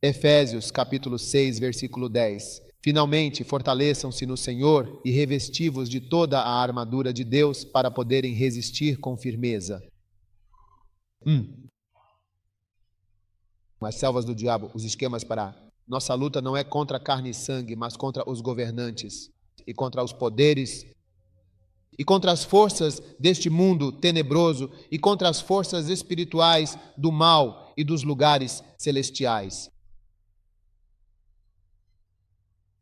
Efésios, capítulo 6, versículo 10. Finalmente, fortaleçam-se no Senhor e revesti-vos de toda a armadura de Deus para poderem resistir com firmeza. As selvas do diabo, os esquemas para... Nossa luta não é contra carne e sangue, mas contra os governantes e contra os poderes e contra as forças deste mundo tenebroso e contra as forças espirituais do mal e dos lugares celestiais.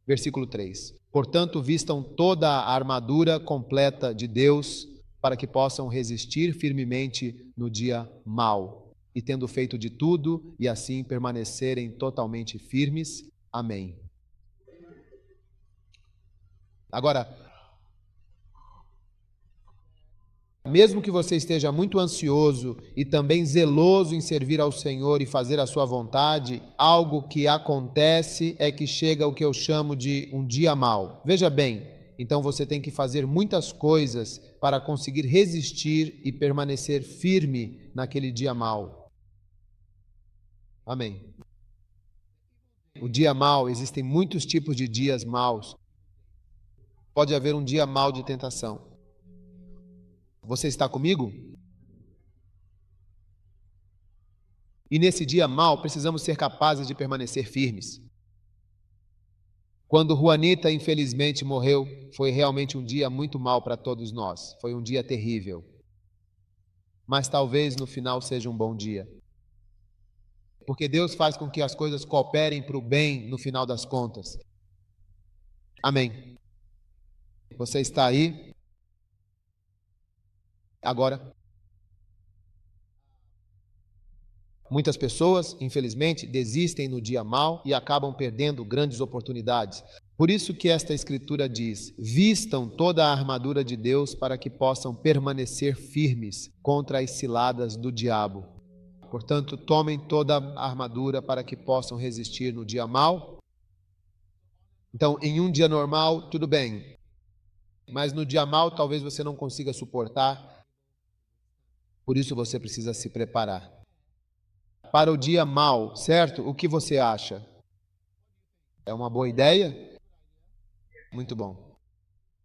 Versículo 3. Portanto, vistam toda a armadura completa de Deus para que possam resistir firmemente no dia mau. E tendo feito de tudo, e assim permanecerem totalmente firmes. Amém. Agora, mesmo que você esteja muito ansioso e também zeloso em servir ao Senhor e fazer a sua vontade, algo que acontece é que chega o que eu chamo de um dia mau. Veja bem, então você tem que fazer muitas coisas para conseguir resistir e permanecer firme naquele dia mau. Amém. O dia mau, existem muitos tipos de dias maus. Pode haver um dia mau de tentação. Você está comigo? E nesse dia mau, precisamos ser capazes de permanecer firmes. Quando Juanita, infelizmente, morreu, foi realmente um dia muito mau para todos nós. Foi um dia terrível. Mas talvez no final seja um bom dia. Porque Deus faz com que as coisas cooperem para o bem no final das contas. Amém. Você está aí? Agora, muitas pessoas, infelizmente, desistem no dia mau e acabam perdendo grandes oportunidades. Por isso que esta escritura diz: vistam toda a armadura de Deus para que possam permanecer firmes contra as ciladas do diabo. Portanto, tomem toda a armadura para que possam resistir no dia mau. Então, em um dia normal, tudo bem. Mas no dia mau, talvez você não consiga suportar. Por isso você precisa se preparar. Para o dia mau, certo? O que você acha? É uma boa ideia? Muito bom.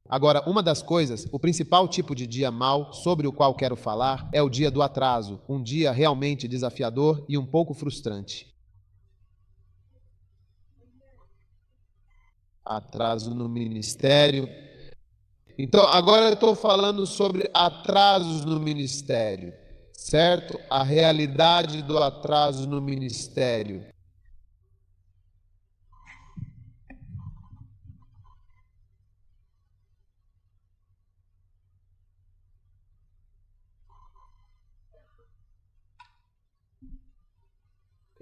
Agora, uma das coisas, o principal tipo de dia mau sobre o qual quero falar é o dia do atraso, um dia realmente desafiador e um pouco frustrante. Atraso no ministério. Então, agora eu estou falando sobre atrasos no ministério, certo? A realidade do atraso no ministério.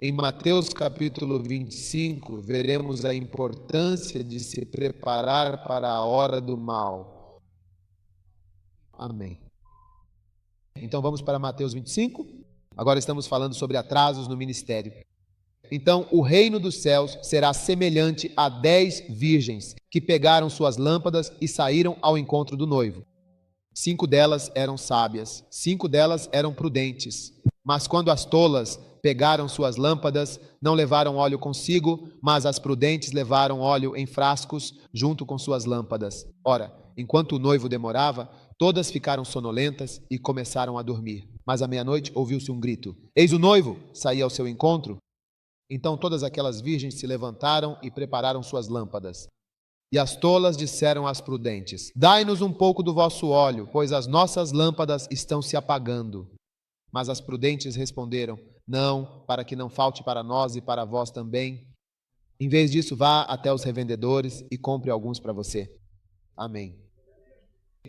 Em Mateus capítulo 25, veremos a importância de se preparar para a hora do mal. Amém. Então vamos para Mateus 25. Agora estamos falando sobre atrasos no ministério. Então o reino dos céus será semelhante a 10 virgens que pegaram suas lâmpadas e saíram ao encontro do noivo. 5 delas eram sábias, 5 delas eram prudentes. Mas quando as tolas pegaram suas lâmpadas, não levaram óleo consigo, mas as prudentes levaram óleo em frascos junto com suas lâmpadas. Ora, enquanto o noivo demorava, todas ficaram sonolentas e começaram a dormir. Mas à meia-noite ouviu-se um grito: eis o noivo, saía ao seu encontro. Então todas aquelas virgens se levantaram e prepararam suas lâmpadas. E as tolas disseram às prudentes: dai-nos um pouco do vosso óleo, pois as nossas lâmpadas estão se apagando. Mas as prudentes responderam: não, para que não falte para nós e para vós também. Em vez disso, vá até os revendedores e compre alguns para você. Amém.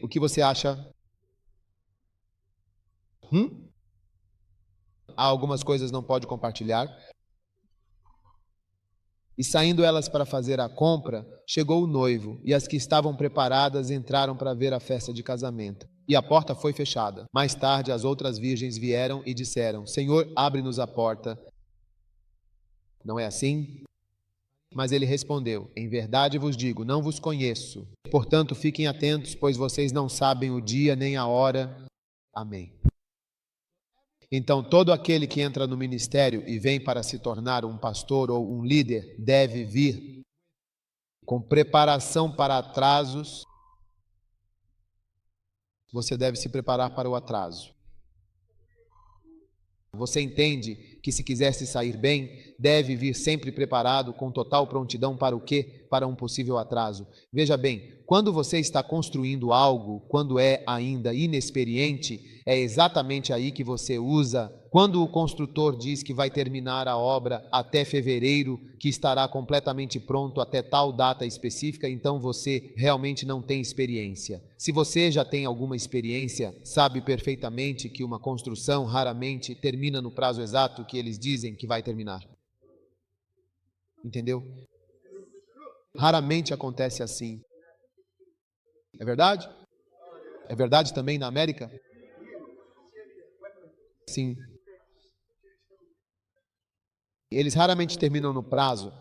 O que você acha? Há algumas coisas não pode compartilhar. E saindo elas para fazer a compra, chegou o noivo, e as que estavam preparadas entraram para ver a festa de casamento. E a porta foi fechada. Mais tarde, as outras virgens vieram e disseram: Senhor, abre-nos a porta. Não é assim? Mas ele respondeu: em verdade vos digo, não vos conheço. Portanto, fiquem atentos, pois vocês não sabem o dia nem a hora. Amém. Então, todo aquele que entra no ministério e vem para se tornar um pastor ou um líder deve vir com preparação para atrasos. Você deve se preparar para o atraso. Você entende que se quiser se sair bem, deve vir sempre preparado, com total prontidão para o quê? Para um possível atraso. Veja bem, quando você está construindo algo, quando é ainda inexperiente, é exatamente aí que você usa. Quando o construtor diz que vai terminar a obra até fevereiro, que estará completamente pronto até tal data específica, então você realmente não tem experiência. Se você já tem alguma experiência, sabe perfeitamente que uma construção raramente termina no prazo exato que eles dizem que vai terminar. Entendeu? Raramente acontece assim. É verdade? É verdade também na América? Sim. Eles raramente terminam no prazo.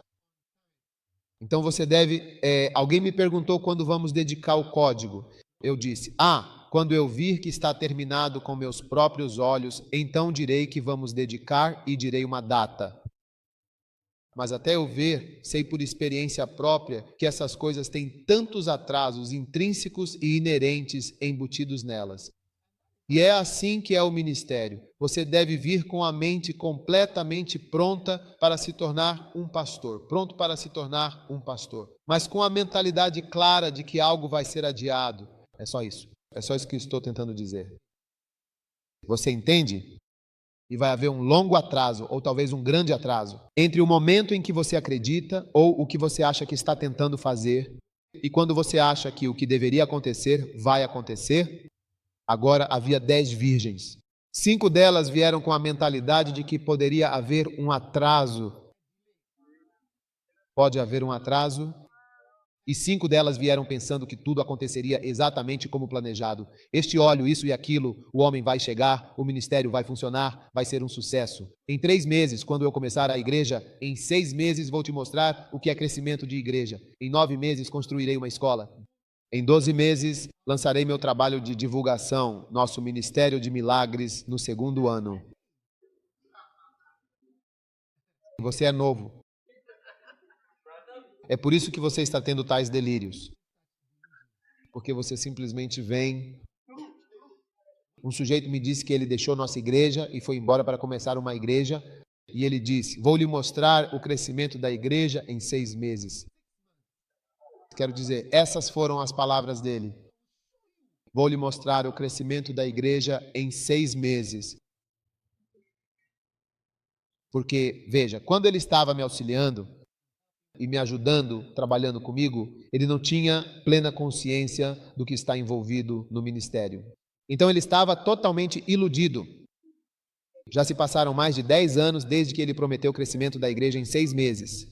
Então você deve... alguém me perguntou quando vamos dedicar o código. Eu disse, quando eu vir que está terminado com meus próprios olhos, então direi que vamos dedicar e direi uma data. Mas até eu ver, sei por experiência própria que essas coisas têm tantos atrasos intrínsecos e inerentes embutidos nelas. E é assim que é o ministério. Você deve vir com a mente completamente pronta para se tornar um pastor, pronto para se tornar um pastor, mas com a mentalidade clara de que algo vai ser adiado. É só isso. É só isso que estou tentando dizer. Você entende? E vai haver um longo atraso, ou talvez um grande atraso, entre o momento em que você acredita ou o que você acha que está tentando fazer e quando você acha que o que deveria acontecer vai acontecer. Agora havia 10 virgens. 5 delas vieram com a mentalidade de que poderia haver um atraso. Pode haver um atraso. E 5 delas vieram pensando que tudo aconteceria exatamente como planejado. Este óleo, isso e aquilo, o homem vai chegar, o ministério vai funcionar, vai ser um sucesso. Em 3 meses, quando eu começar a igreja, em 6 meses vou te mostrar o que é crescimento de igreja. Em 9 meses construirei uma escola. Em 12 meses lançarei meu trabalho de divulgação, nosso Ministério de Milagres, no 2º ano. Você é novo. É por isso que você está tendo tais delírios. Porque você simplesmente vem... Um sujeito me disse que ele deixou nossa igreja e foi embora para começar uma igreja. E ele disse, vou lhe mostrar o crescimento da igreja em 6 meses. Quero dizer, essas foram as palavras dele. Vou lhe mostrar o crescimento da igreja em 6 meses. Porque, veja, quando ele estava me auxiliando e me ajudando, trabalhando comigo, ele não tinha plena consciência do que está envolvido no ministério. Então ele estava totalmente iludido. Já se passaram mais de 10 anos desde que ele prometeu o crescimento da igreja em 6 meses.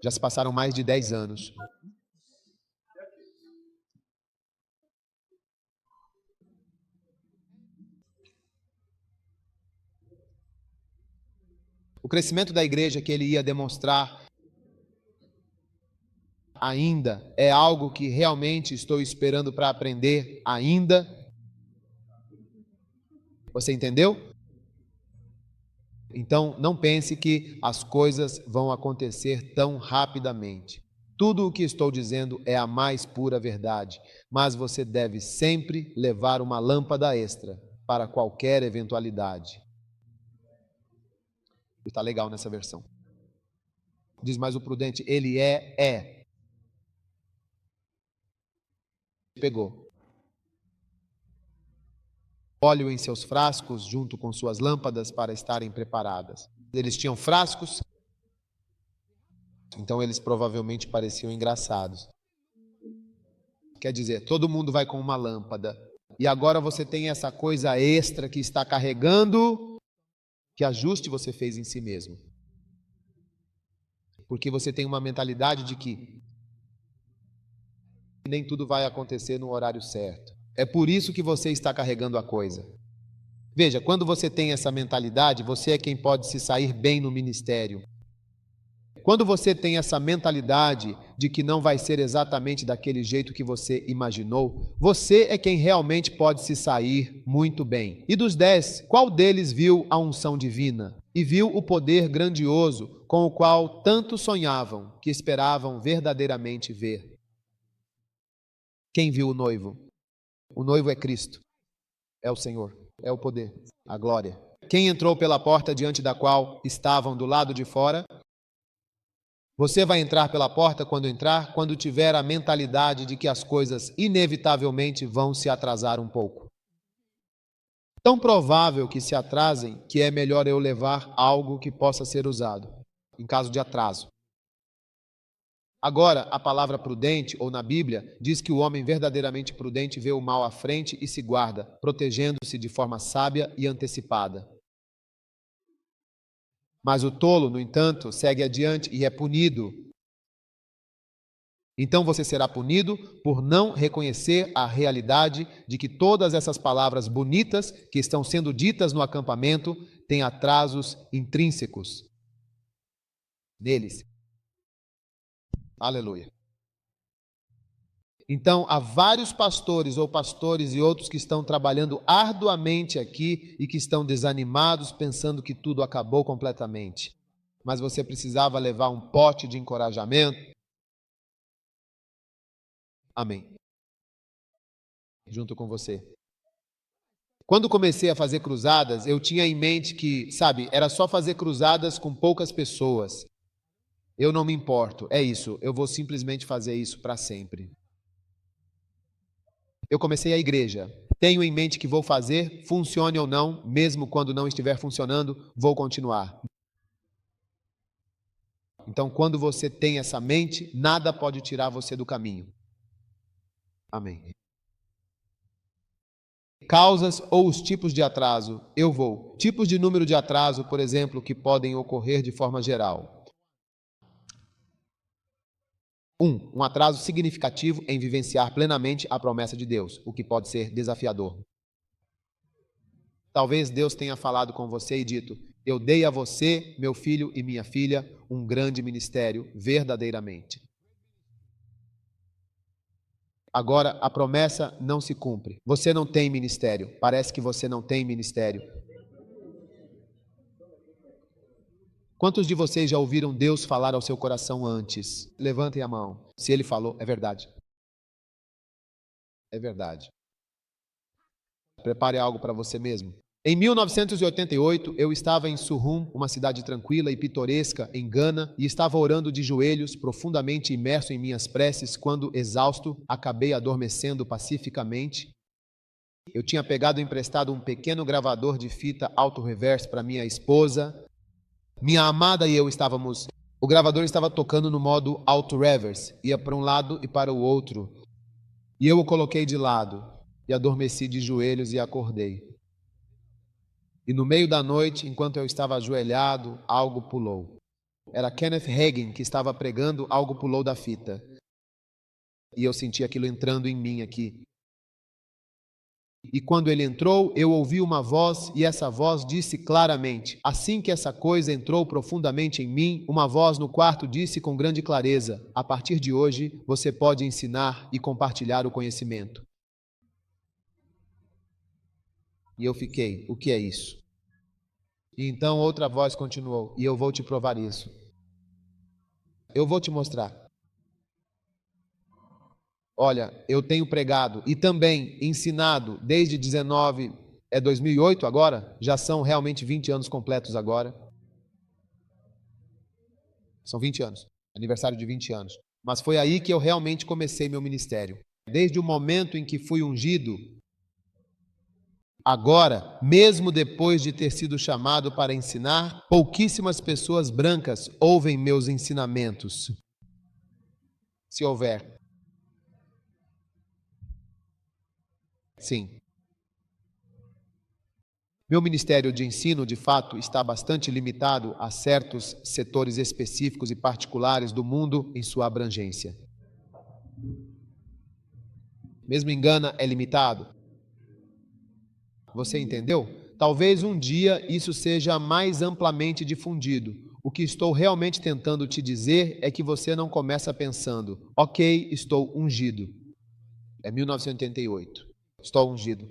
Já se passaram mais de 10 anos. O crescimento da igreja que ele ia demonstrar ainda é algo que realmente estou esperando para aprender ainda. Você entendeu? Então, não pense que as coisas vão acontecer tão rapidamente. Tudo o que estou dizendo é a mais pura verdade, mas você deve sempre levar uma lâmpada extra para qualquer eventualidade. Está legal nessa versão. Diz mais o prudente, ele é. Pegou. Óleo em seus frascos, junto com suas lâmpadas, para estarem preparadas. Eles tinham frascos, então eles provavelmente pareciam engraçados. Quer dizer, todo mundo vai com uma lâmpada. E agora você tem essa coisa extra que está carregando. Que ajuste você fez em si mesmo. Porque você tem uma mentalidade de que nem tudo vai acontecer no horário certo. É por isso que você está carregando a coisa. Veja, quando você tem essa mentalidade, você é quem pode se sair bem no ministério. Quando você tem essa mentalidade, de que não vai ser exatamente daquele jeito que você imaginou, você é quem realmente pode se sair muito bem. E dos 10, qual deles viu a unção divina? E viu o poder grandioso com o qual tanto sonhavam, que esperavam verdadeiramente ver? Quem viu o noivo? O noivo é Cristo, é o Senhor, é o poder, a glória. Quem entrou pela porta diante da qual estavam do lado de fora? Você vai entrar pela porta quando tiver a mentalidade de que as coisas inevitavelmente vão se atrasar um pouco. Tão provável que se atrasem que é melhor eu levar algo que possa ser usado, em caso de atraso. Agora, a palavra prudente, ou na Bíblia, diz que o homem verdadeiramente prudente vê o mal à frente e se guarda, protegendo-se de forma sábia e antecipada. Mas o tolo, no entanto, segue adiante e é punido. Então você será punido por não reconhecer a realidade de que todas essas palavras bonitas que estão sendo ditas no acampamento têm atrasos intrínsecos neles. Aleluia. Então, há vários pastores ou pastores e outros que estão trabalhando arduamente aqui e que estão desanimados, pensando que tudo acabou completamente. Mas você precisava levar um pote de encorajamento. Amém. Junto com você. Quando comecei a fazer cruzadas, eu tinha em mente que, era só fazer cruzadas com poucas pessoas. Eu não me importo, é isso, eu vou simplesmente fazer isso para sempre. Eu comecei a igreja. Tenho em mente que vou fazer, funcione ou não, mesmo quando não estiver funcionando, vou continuar. Então, quando você tem essa mente, nada pode tirar você do caminho. Amém. Causas ou os tipos de atraso, eu vou. Tipos de número de atraso, por exemplo, que podem ocorrer de forma geral. Um atraso significativo em vivenciar plenamente a promessa de Deus, o que pode ser desafiador. Talvez Deus tenha falado com você e dito: eu dei a você, meu filho e minha filha, um grande ministério, verdadeiramente. Agora, a promessa não se cumpre. Você não tem ministério. Parece que você não tem ministério. Quantos de vocês já ouviram Deus falar ao seu coração antes? Levantem a mão. Se Ele falou, é verdade. É verdade. Prepare algo para você mesmo. Em 1988, eu estava em Surrum, uma cidade tranquila e pitoresca em Gana, e estava orando de joelhos, profundamente imerso em minhas preces, quando, exausto, acabei adormecendo pacificamente. Eu tinha pegado emprestado um pequeno gravador de fita auto-reverse para minha esposa. Minha amada e eu estávamos... O gravador estava tocando no modo auto-reverse, ia para um lado e para o outro. E eu o coloquei de lado, e adormeci de joelhos e acordei. E no meio da noite, enquanto eu estava ajoelhado, algo pulou. Era Kenneth Hagin que estava pregando, algo pulou da fita. E eu senti aquilo entrando em mim aqui. E quando ele entrou, eu ouvi uma voz, e essa voz disse claramente, assim que essa coisa entrou profundamente em mim, uma voz no quarto disse com grande clareza: a partir de hoje, você pode ensinar e compartilhar o conhecimento. E eu fiquei, o que é isso? E então outra voz continuou, e eu vou te provar isso. Eu vou te mostrar. Olha, eu tenho pregado e também ensinado desde 2008 agora? Já são realmente 20 anos completos agora. São 20 anos, aniversário de 20 anos. Mas foi aí que eu realmente comecei meu ministério. Desde o momento em que fui ungido, agora, mesmo depois de ter sido chamado para ensinar, pouquíssimas pessoas brancas ouvem meus ensinamentos. Se houver. Sim. Meu ministério de ensino, de fato, está bastante limitado a certos setores específicos e particulares do mundo em sua abrangência. Mesmo em Gana é limitado. Você entendeu? Talvez um dia isso seja mais amplamente difundido. O que estou realmente tentando te dizer é que você não começa pensando, ok, estou ungido. É 1988. Estou ungido.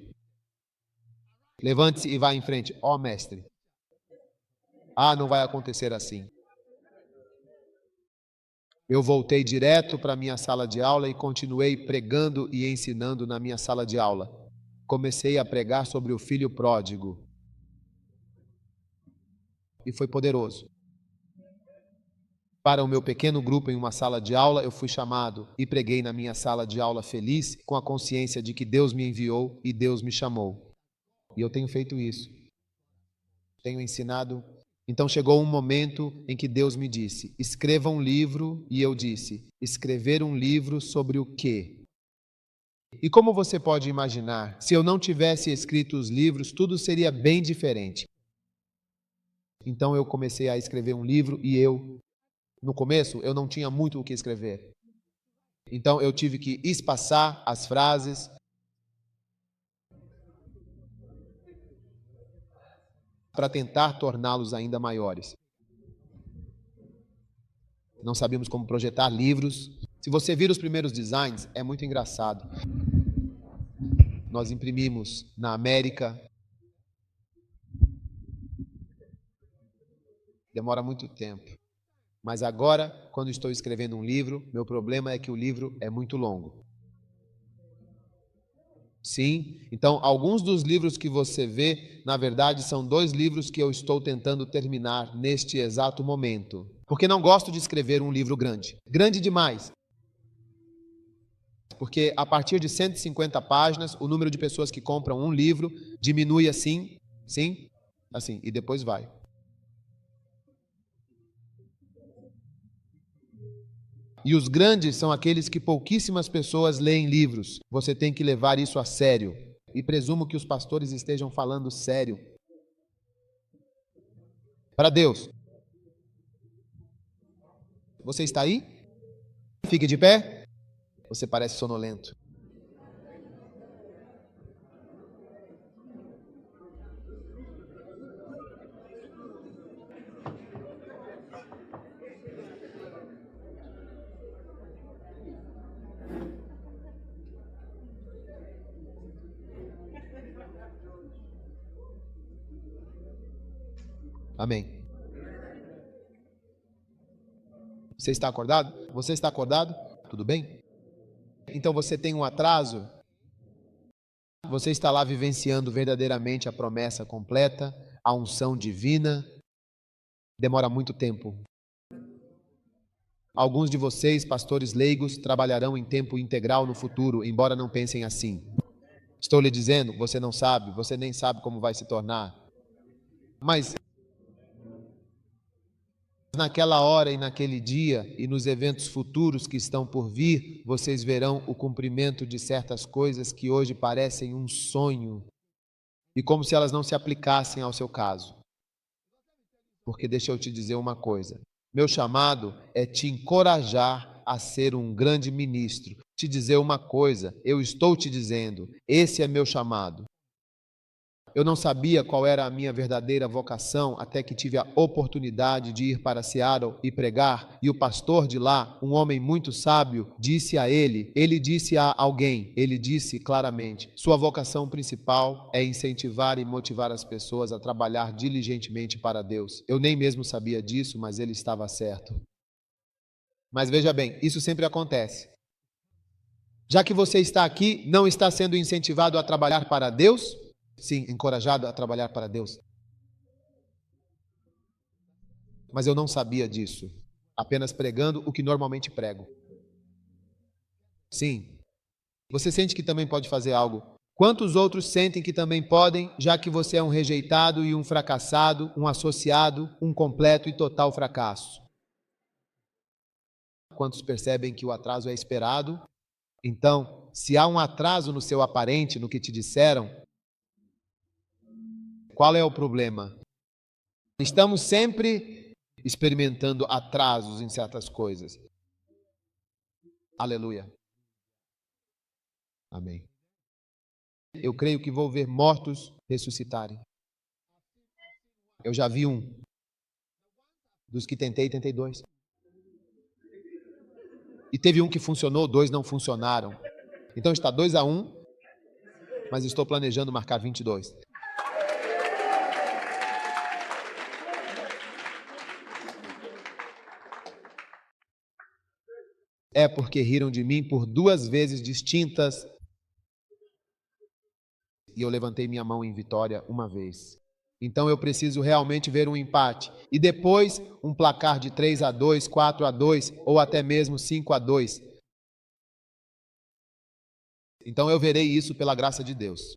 Levante-se e vá em frente. Ó, mestre. Ah, não vai acontecer assim. Eu voltei direto para a minha sala de aula e continuei pregando e ensinando na minha sala de aula. Comecei a pregar sobre o filho pródigo. E foi poderoso. Para o meu pequeno grupo em uma sala de aula, eu fui chamado e preguei na minha sala de aula feliz, com a consciência de que Deus me enviou e Deus me chamou. E eu tenho feito isso. Tenho ensinado. Então chegou um momento em que Deus me disse, escreva um livro, e eu disse, escrever um livro sobre o quê? E como você pode imaginar, se eu não tivesse escrito os livros, tudo seria bem diferente. Então eu comecei a escrever um livro e no começo, eu não tinha muito o que escrever. Então eu tive que espaçar as frases, para tentar torná-los ainda maiores. Não sabíamos como projetar livros. Se você vir os primeiros designs, é muito engraçado. Nós imprimimos na América. Demora muito tempo. Mas agora, quando estou escrevendo um livro, meu problema é que o livro é muito longo. Sim, então alguns dos livros que você vê, na verdade, são 2 livros que eu estou tentando terminar neste exato momento. Porque não gosto de escrever um livro grande. Grande demais. Porque a partir de 150 páginas, o número de pessoas que compram um livro diminui assim, sim, assim, e depois vai. E os grandes são aqueles que pouquíssimas pessoas leem livros. Você tem que levar isso a sério. E presumo que os pastores estejam falando sério. Para Deus. Você está aí? Fique de pé. Você parece sonolento. Amém. Você está acordado? Você está acordado? Tudo bem? Então você tem um atraso? Você está lá vivenciando verdadeiramente a promessa completa, a unção divina? Demora muito tempo. Alguns de vocês, pastores leigos, trabalharão em tempo integral no futuro, embora não pensem assim. Estou lhe dizendo, você não sabe, você nem sabe como vai se tornar. Mas naquela hora e naquele dia e nos eventos futuros que estão por vir, vocês verão o cumprimento de certas coisas que hoje parecem um sonho e como se elas não se aplicassem ao seu caso. Porque deixa eu te dizer uma coisa, meu chamado é te encorajar a ser um grande ministro, te dizer uma coisa, eu estou te dizendo, esse é meu chamado. Eu não sabia qual era a minha verdadeira vocação até que tive a oportunidade de ir para Seattle e pregar, e o pastor de lá, um homem muito sábio, disse a ele disse a alguém, ele disse claramente, sua vocação principal é incentivar e motivar as pessoas a trabalhar diligentemente para Deus. Eu nem mesmo sabia disso, mas ele estava certo. Mas veja bem, isso sempre acontece. Já que você está aqui, não está sendo incentivado a trabalhar para Deus? Sim, encorajado a trabalhar para Deus. Mas eu não sabia disso, apenas pregando o que normalmente prego. Sim, você sente que também pode fazer algo. Quantos outros sentem que também podem, já que você é um rejeitado e um fracassado, um associado, um completo e total fracasso? Quantos percebem que o atraso é esperado? Então, se há um atraso no seu aparente, no que te disseram, qual é o problema? Estamos sempre experimentando atrasos em certas coisas. Aleluia. Amém. Eu creio que vou ver mortos ressuscitarem. Eu já vi um. Dos que tentei 2. E teve um que funcionou, 2 não funcionaram. Então está 2-1, mas estou planejando marcar 22. É porque riram de mim por 2 vezes distintas e eu levantei minha mão em vitória uma vez. Então eu preciso realmente ver um empate. E depois um placar de 3-2, 4-2 ou até mesmo 5-2. Então eu verei isso pela graça de Deus.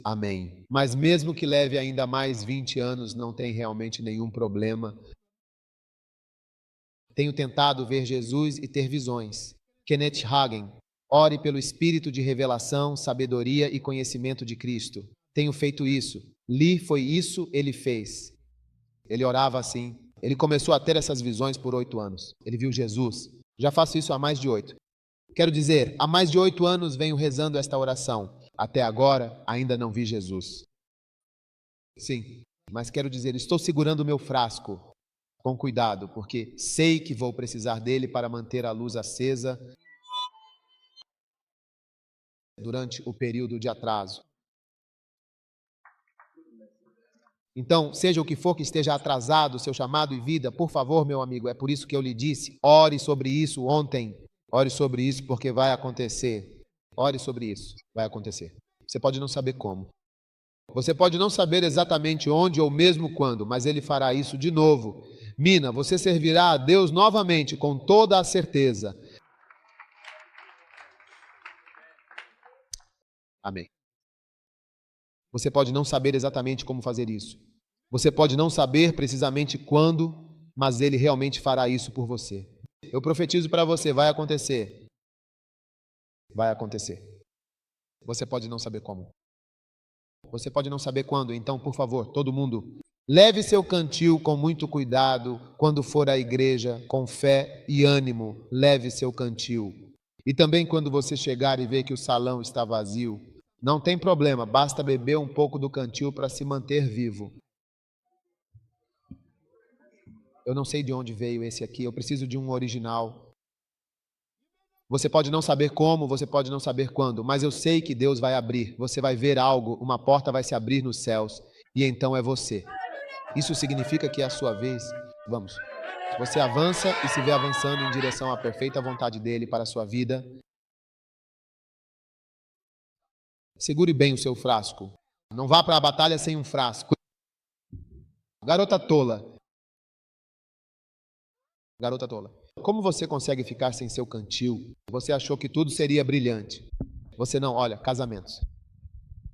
Amém. Mas mesmo que leve ainda mais 20 anos, não tem realmente nenhum problema. Tenho tentado ver Jesus e ter visões. Kenneth Hagin, ore pelo espírito de revelação, sabedoria e conhecimento de Cristo. Tenho feito isso. Lee foi isso, ele fez. Ele orava assim. Ele começou a ter essas visões por 8 anos. Ele viu Jesus. Já faço isso há mais de 8. Quero dizer, há mais de 8 anos venho rezando esta oração. Até agora, ainda não vi Jesus. Sim, mas quero dizer, estou segurando o meu frasco com cuidado, porque sei que vou precisar dele para manter a luz acesa durante o período de atraso. Então, seja o que for que esteja atrasado, seu chamado e vida, por favor, meu amigo, é por isso que eu lhe disse, ore sobre isso ontem, ore sobre isso porque vai acontecer. Ore sobre isso, vai acontecer. Você pode não saber como. Você pode não saber exatamente onde ou mesmo quando, mas ele fará isso de novo. Mina, você servirá a Deus novamente com toda a certeza. Amém. Você pode não saber exatamente como fazer isso. Você pode não saber precisamente quando, mas ele realmente fará isso por você. Eu profetizo para você, vai acontecer. Vai acontecer. Você pode não saber como. Você pode não saber quando, então, por favor, todo mundo, leve seu cantil com muito cuidado quando for à igreja, com fé e ânimo, leve seu cantil. E também quando você chegar e ver que o salão está vazio, não tem problema, basta beber um pouco do cantil para se manter vivo. Eu não sei de onde veio esse aqui, eu preciso de um original. Você pode não saber como, você pode não saber quando, mas eu sei que Deus vai abrir. Você vai ver algo, uma porta vai se abrir nos céus, e então é você. Isso significa que é a sua vez. Vamos. Você avança e se vê avançando em direção à perfeita vontade dele para a sua vida. Segure bem o seu frasco. Não vá para a batalha sem um frasco. Garota tola. Garota tola. Como você consegue ficar sem seu cantil? Você achou que tudo seria brilhante. Você não, olha, casamentos.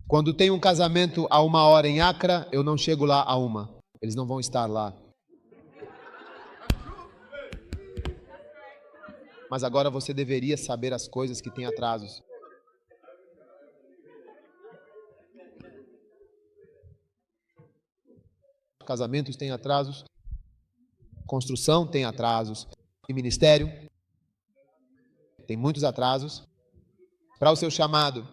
Quando tem um casamento a 1h em Accra, eu não chego lá a 1. Eles não vão estar lá. Mas agora você deveria saber as coisas que têm atrasos. Casamentos têm atrasos. Construção tem atrasos. E ministério tem muitos atrasos. Para o seu chamado.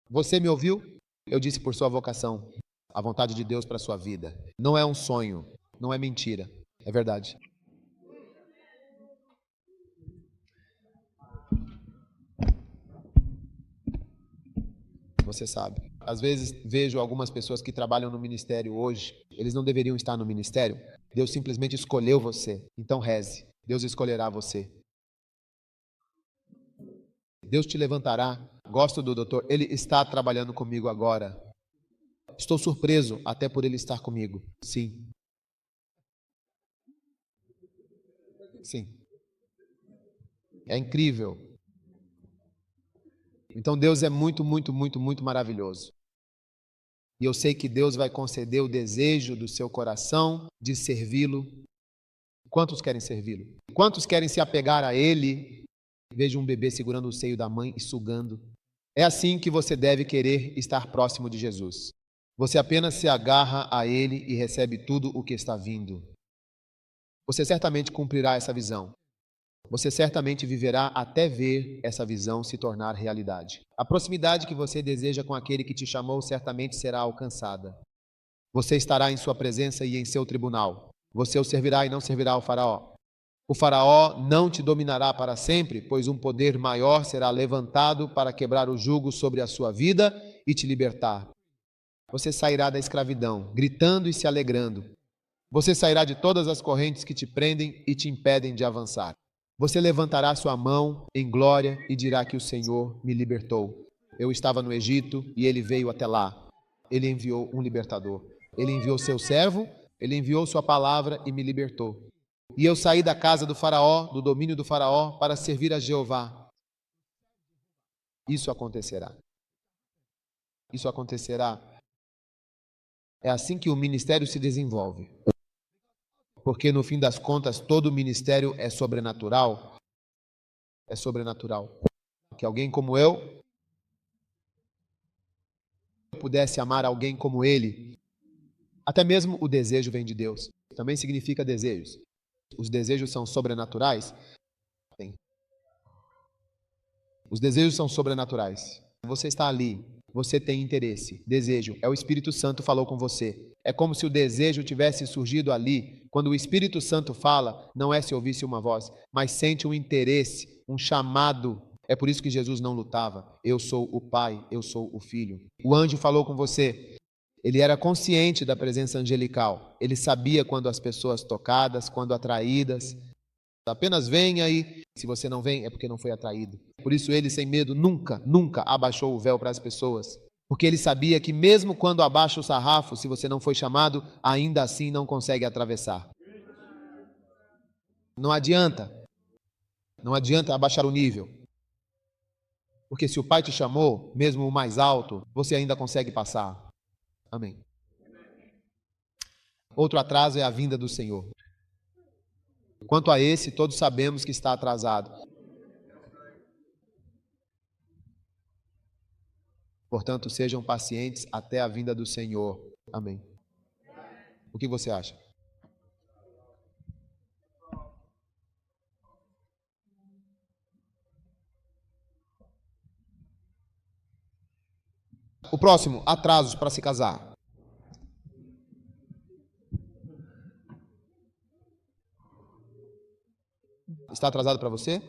Você me ouviu? Eu disse por sua vocação. A vontade de Deus para a sua vida. Não é um sonho. Não é mentira. É verdade. Você sabe. Às vezes vejo algumas pessoas que trabalham no ministério hoje. Eles não deveriam estar no ministério. Deus simplesmente escolheu você. Então reze. Deus escolherá você. Deus te levantará. Gosto do doutor. Ele está trabalhando comigo agora. Estou surpreso até por ele estar comigo. Sim. Sim. É incrível. Então Deus é muito, muito, muito, muito maravilhoso. E eu sei que Deus vai conceder o desejo do seu coração de servi-lo. Quantos querem servi-lo? Quantos querem se apegar a Ele? Veja um bebê segurando o seio da mãe e sugando. É assim que você deve querer estar próximo de Jesus. Você apenas se agarra a Ele e recebe tudo o que está vindo. Você certamente cumprirá essa visão. Você certamente viverá até ver essa visão se tornar realidade. A proximidade que você deseja com aquele que te chamou certamente será alcançada. Você estará em sua presença e em seu tribunal. Você o servirá e não servirá ao faraó. O faraó não te dominará para sempre, pois um poder maior será levantado para quebrar o jugo sobre a sua vida e te libertar. Você sairá da escravidão, gritando e se alegrando. Você sairá de todas as correntes que te prendem e te impedem de avançar. Você levantará sua mão em glória e dirá que o Senhor me libertou. Eu estava no Egito e ele veio até lá. Ele enviou um libertador. Ele enviou seu servo, ele enviou sua palavra e me libertou. E eu saí da casa do faraó, do domínio do faraó, para servir a Jeová. Isso acontecerá. Isso acontecerá. É assim que o ministério se desenvolve. Porque no fim das contas, todo ministério é sobrenatural. É sobrenatural. Que alguém como eu pudesse amar alguém como ele. Até mesmo o desejo vem de Deus. Também significa desejos. Os desejos são sobrenaturais? Sim. Os desejos são sobrenaturais. Você está ali, você tem interesse, desejo. É o Espírito Santo falou com você. É como se o desejo tivesse surgido ali. Quando o Espírito Santo fala, não é se ouvisse uma voz, mas sente um interesse, um chamado. É por isso que Jesus não lutava. Eu sou o Pai, eu sou o Filho. O anjo falou com você. Ele era consciente da presença angelical. Ele sabia quando as pessoas tocadas, quando atraídas. Apenas venha e, se você não vem, é porque não foi atraído. Por isso ele, sem medo, nunca abaixou o véu para as pessoas. Porque ele sabia que mesmo quando abaixa o sarrafo, se você não foi chamado, ainda assim não consegue atravessar. Não adianta. Não adianta abaixar o nível. Porque se o Pai te chamou, mesmo o mais alto, você ainda consegue passar. Amém. Outro atraso é a vinda do Senhor. Quanto a esse, todos sabemos que está atrasado. Portanto, sejam pacientes até a vinda do Senhor. Amém. O que você acha? O próximo, atrasos para se casar. Está atrasado para você?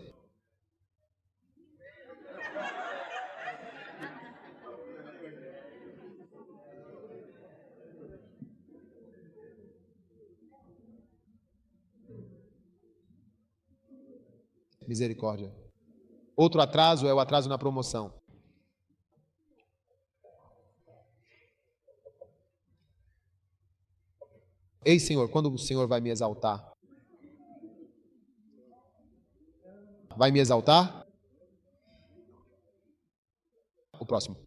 Misericórdia. Outro atraso é o atraso na promoção. Ei, Senhor, quando o Senhor vai me exaltar? Vai me exaltar? O próximo.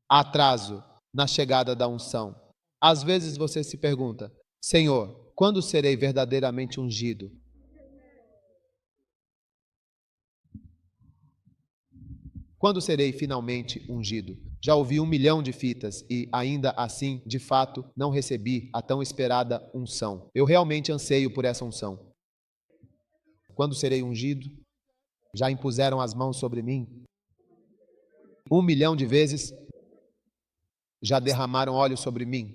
Atraso na chegada da unção. Às vezes você se pergunta, Senhor, quando serei verdadeiramente ungido? Quando serei finalmente ungido? Já ouvi 1 milhão de fitas e, ainda assim, de fato, não recebi a tão esperada unção. Eu realmente anseio por essa unção. Quando serei ungido? Já impuseram as mãos sobre mim? 1 milhão de vezes já derramaram óleo sobre mim?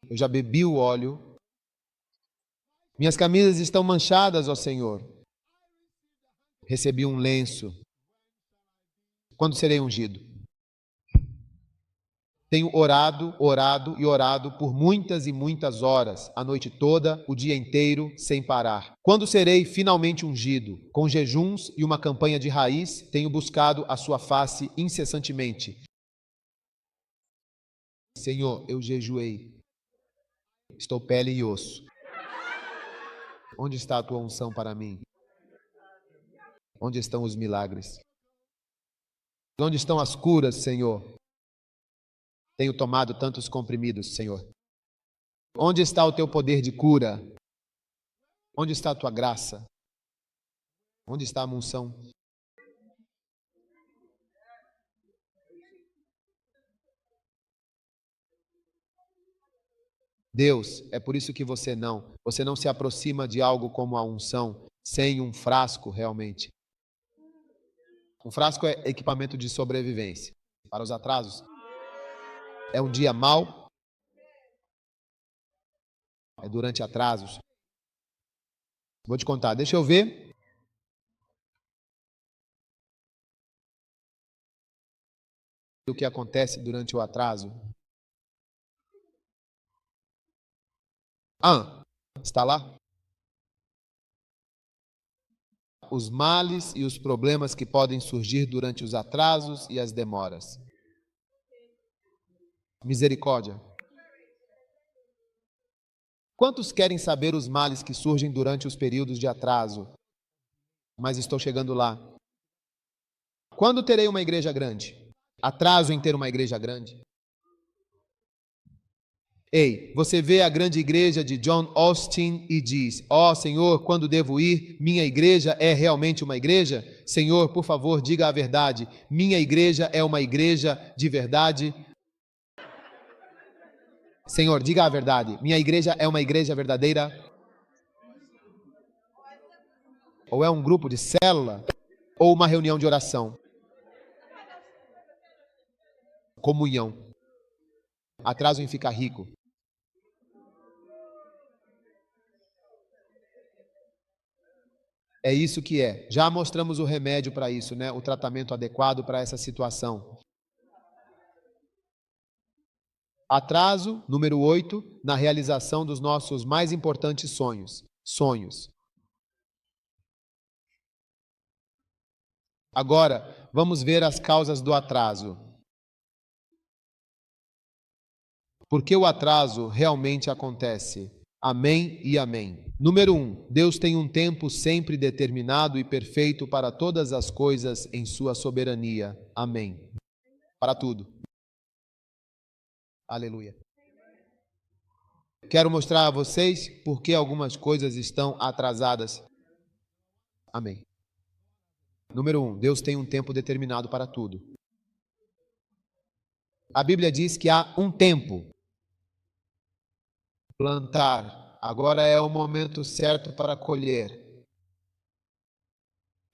Eu já bebi o óleo. Minhas camisas estão manchadas, ó Senhor. Recebi um lenço. Quando serei ungido? Tenho orado e orado por muitas e muitas horas, a noite toda, o dia inteiro, sem parar. Quando serei finalmente ungido? Com jejuns e uma campanha de raiz, tenho buscado a sua face incessantemente. Senhor, eu jejuei. Estou pele e osso. Onde está a tua unção para mim? Onde estão os milagres? Onde estão as curas, Senhor? Tenho tomado tantos comprimidos, Senhor. Onde está o teu poder de cura? Onde está a tua graça? Onde está a unção? Deus, é por isso que você não se aproxima de algo como a unção sem um frasco realmente. Um frasco é equipamento de sobrevivência. Para os atrasos, é um dia mau, É durante atrasos. Vou te contar, deixa eu ver. O que acontece durante o atraso. Está lá? Os males e os problemas que podem surgir durante os atrasos e as demoras. Misericórdia. Quantos querem saber os males que surgem durante os períodos de atraso? Mas estou chegando lá. Quando terei uma igreja grande? Atraso em ter uma igreja grande? Ei, você vê a grande igreja de John Austin e diz: ó Senhor, quando devo ir? Minha igreja é realmente uma igreja? Senhor, por favor, diga a verdade. Minha igreja é uma igreja de verdade? Senhor, diga a verdade. Minha igreja é uma igreja verdadeira? Ou é um grupo de célula? Ou uma reunião de oração? Comunhão. Atraso em ficar rico. É isso que é. Já mostramos o remédio para isso, né? O tratamento adequado para essa situação. Atraso, número 8, na realização dos nossos mais importantes sonhos. Sonhos. Agora, vamos ver as causas do atraso. Por que o atraso realmente acontece? Amém e amém. Número 1, Deus tem um tempo sempre determinado e perfeito para todas as coisas em sua soberania. Amém. Para tudo. Aleluia. Quero mostrar a vocês por que algumas coisas estão atrasadas. Amém. Número 1, Deus tem um tempo determinado para tudo. A Bíblia diz que há um tempo. Plantar. Agora é o momento certo para colher.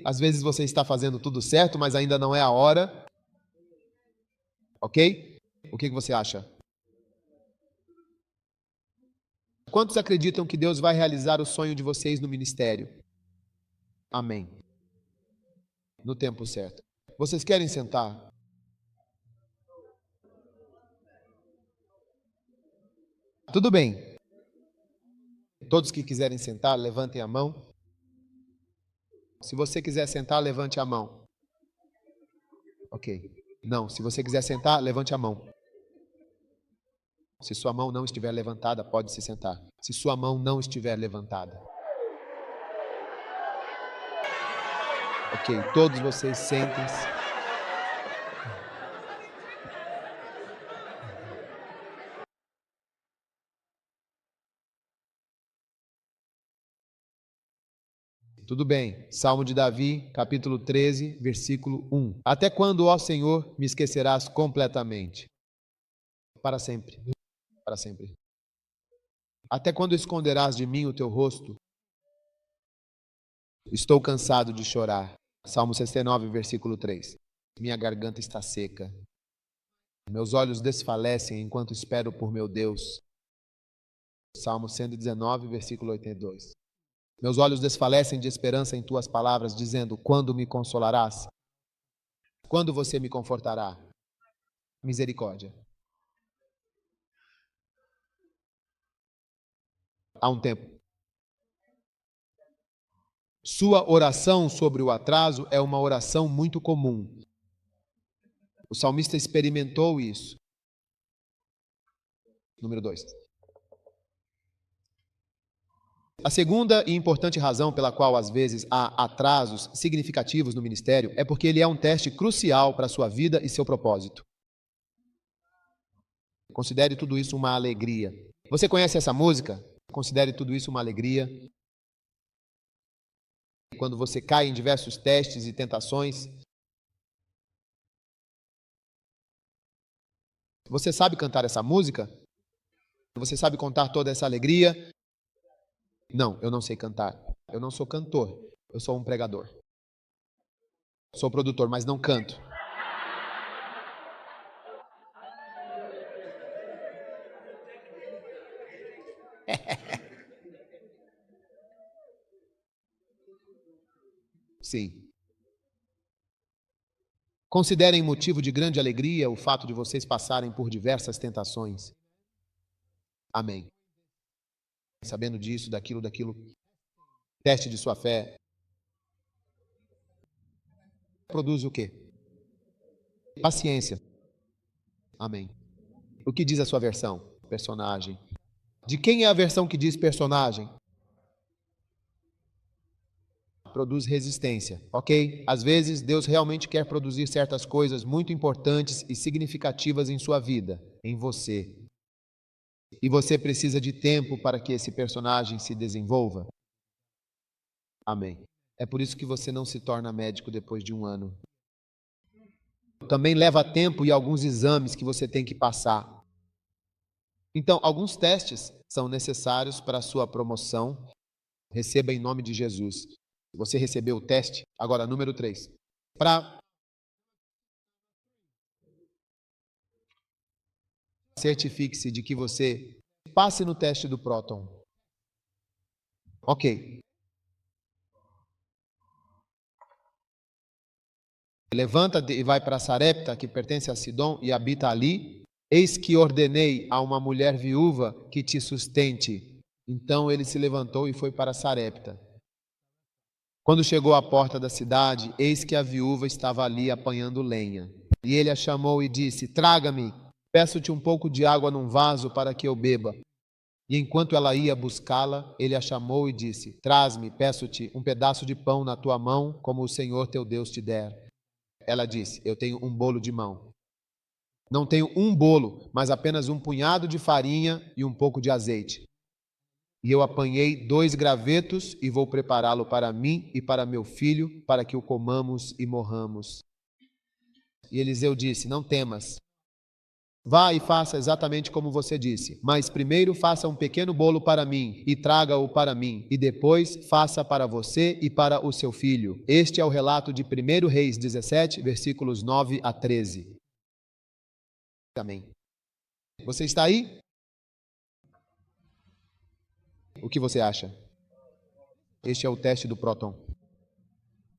Às vezes você está fazendo tudo certo, mas ainda não é a hora. Ok? O que você acha? Quantos acreditam que Deus vai realizar o sonho de vocês no ministério? Amém. No tempo certo. Vocês querem sentar? Tudo bem. Todos que quiserem sentar, levantem a mão. Se você quiser sentar, levante a mão. Ok. Não, se você quiser sentar, levante a mão. Se sua mão não estiver levantada, pode se sentar. Se sua mão não estiver levantada. Ok, todos vocês sentem-se. Tudo bem. Salmo de Davi, capítulo 13, versículo 1. Até quando, ó Senhor, me esquecerás completamente? Para sempre. Para sempre. Até quando esconderás de mim o teu rosto? Estou cansado de chorar. Salmo 69, versículo 3. Minha garganta está seca. Meus olhos desfalecem enquanto espero por meu Deus. Salmo 119, versículo 82. Meus olhos desfalecem de esperança em tuas palavras, dizendo: quando me consolarás? Quando você me confortará? Misericórdia. Há um tempo. Sua oração sobre o atraso é uma oração muito comum. O salmista experimentou isso. Número 2. A segunda e importante razão pela qual às vezes há atrasos significativos no ministério é porque ele é um teste crucial para a sua vida e seu propósito. Considere tudo isso uma alegria. Você conhece essa música? Considere tudo isso uma alegria. Quando você cai em diversos testes e tentações. Você sabe cantar essa música? Você sabe contar toda essa alegria? Não, eu não sei cantar. Eu não sou cantor. Eu sou um pregador. Sou produtor, mas não canto. Sim. Considerem motivo de grande alegria o fato de vocês passarem por diversas tentações. Amém. Sabendo disso, daquilo, teste de sua fé. Produz o quê? Paciência. Amém. O que diz a sua versão? Personagem. De quem é a versão que diz personagem? Produz resistência, ok? Às vezes, Deus realmente quer produzir certas coisas muito importantes e significativas em sua vida, em você. E você precisa de tempo para que esse personagem se desenvolva. Amém. É por isso que você não se torna médico depois de um ano. Também leva tempo e alguns exames que você tem que passar. Então, alguns testes são necessários para a sua promoção. Receba em nome de Jesus. Você recebeu o teste? Agora, número 3. Certifique-se de que você passe no teste do próton. Ok. Levanta e vai para Sarepta, que pertence a Sidom, e habita ali. Eis que ordenei a uma mulher viúva que te sustente. Então ele se levantou e foi para Sarepta. Quando chegou à porta da cidade, eis que a viúva estava ali apanhando lenha. E ele a chamou e disse: Traga-me, peço-te um pouco de água num vaso para que eu beba. E enquanto ela ia buscá-la, ele a chamou e disse: Traz-me, peço-te, um pedaço de pão na tua mão, como o Senhor teu Deus te der. Ela disse: Eu tenho um bolo de mão. Não tenho um bolo, mas apenas um punhado de farinha e um pouco de azeite. E eu apanhei 2 gravetos e vou prepará-lo para mim e para meu filho, para que o comamos e morramos. E Eliseu disse: Não temas. Vá e faça exatamente como você disse, mas primeiro faça um pequeno bolo para mim e traga-o para mim, e depois faça para você e para o seu filho. Este é o relato de 1 Reis 17, versículos 9 a 13. Amém. Você está aí? O que você acha? Este é o teste do próton.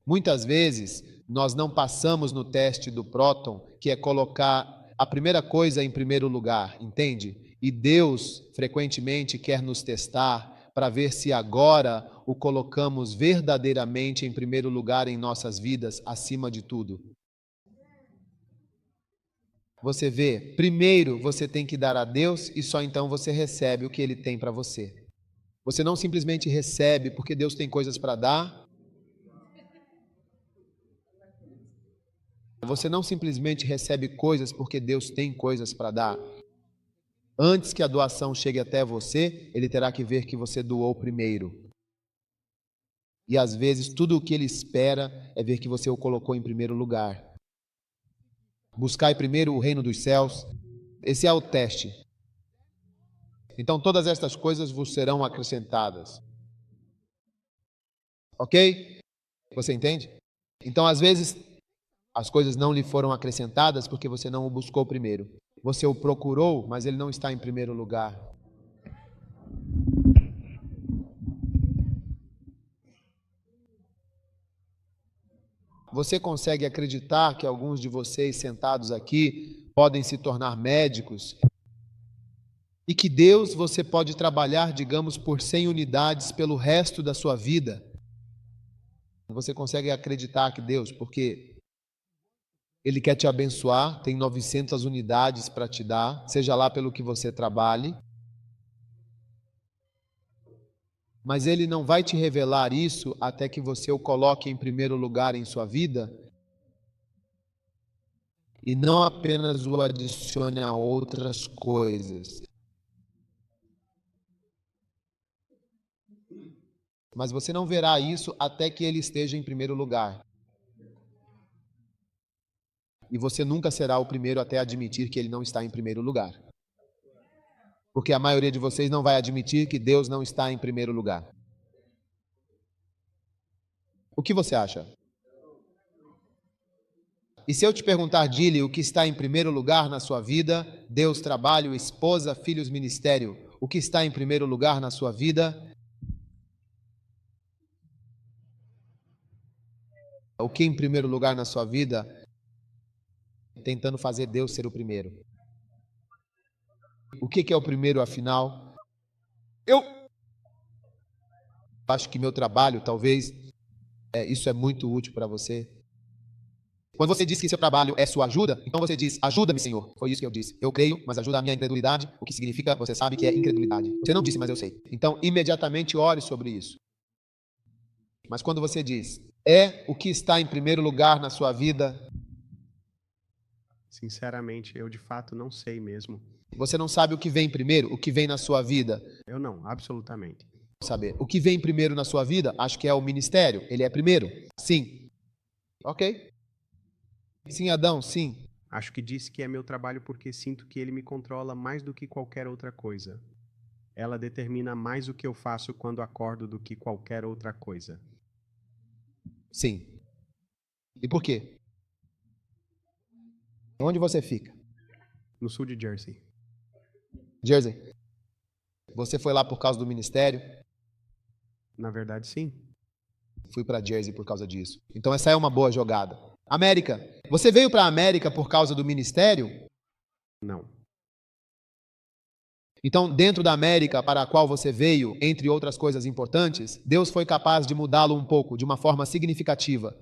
Muitas vezes, nós não passamos no teste do próton, que é colocar a primeira coisa em primeiro lugar, entende? E Deus, frequentemente, quer nos testar para ver se agora o colocamos verdadeiramente em primeiro lugar em nossas vidas, acima de tudo. Você vê, primeiro você tem que dar a Deus e só então você recebe o que Ele tem para você. Você não simplesmente recebe porque Deus tem coisas para dar. Você não simplesmente recebe coisas porque Deus tem coisas para dar. Antes que a doação chegue até você, Ele terá que ver que você doou primeiro. E às vezes tudo o que Ele espera é ver que você o colocou em primeiro lugar. Buscai primeiro o reino dos céus. Esse é o teste. Então todas estas coisas vos serão acrescentadas. Ok? Você entende? Então às vezes as coisas não lhe foram acrescentadas porque você não o buscou primeiro. Você o procurou, mas ele não está em primeiro lugar. Você consegue acreditar que alguns de vocês sentados aqui podem se tornar médicos? E que Deus você pode trabalhar, digamos, por 100 unidades pelo resto da sua vida? Você consegue acreditar que Deus, porque Ele quer te abençoar, tem 900 unidades para te dar, seja lá pelo que você trabalhe. Mas Ele não vai te revelar isso até que você o coloque em primeiro lugar em sua vida e não apenas o adicione a outras coisas. Mas você não verá isso até que Ele esteja em primeiro lugar. E você nunca será o primeiro até admitir que Ele não está em primeiro lugar. Porque a maioria de vocês não vai admitir que Deus não está em primeiro lugar. O que você acha? E se eu te perguntar, Dile, o que está em primeiro lugar na sua vida? Deus, trabalho, esposa, filhos, ministério. O que está em primeiro lugar na sua vida? O que em primeiro lugar na sua vida, tentando fazer Deus ser o primeiro. O que é o primeiro, afinal? Eu acho que meu trabalho, talvez, isso é muito útil para você. Quando você diz que seu trabalho é sua ajuda, então você diz, ajuda-me, Senhor. Foi isso que eu disse. Eu creio, mas ajuda a minha incredulidade, o que significa, você sabe que é incredulidade. Você não disse, mas eu sei. Então, imediatamente ore sobre isso. Mas quando você diz, é o que está em primeiro lugar na sua vida? Sinceramente, eu de fato não sei mesmo. Você não sabe o que vem primeiro, o que vem na sua vida? Eu não, absolutamente. Saber. O que vem primeiro na sua vida, acho que é o ministério. Ele é primeiro? Sim. Ok. Sim, Adão, sim. Acho que disse que é meu trabalho porque sinto que ele me controla mais do que qualquer outra coisa. Ela determina mais o que eu faço quando acordo do que qualquer outra coisa. Sim. E por quê? Onde você fica? No sul de Jersey. Jersey. Você foi lá por causa do ministério? Na verdade, sim. Fui para Jersey por causa disso. Então essa é uma boa jogada. América. Você veio para a América por causa do ministério? Não. Então, dentro da América para a qual você veio, entre outras coisas importantes, Deus foi capaz de mudá-lo um pouco, de uma forma significativa.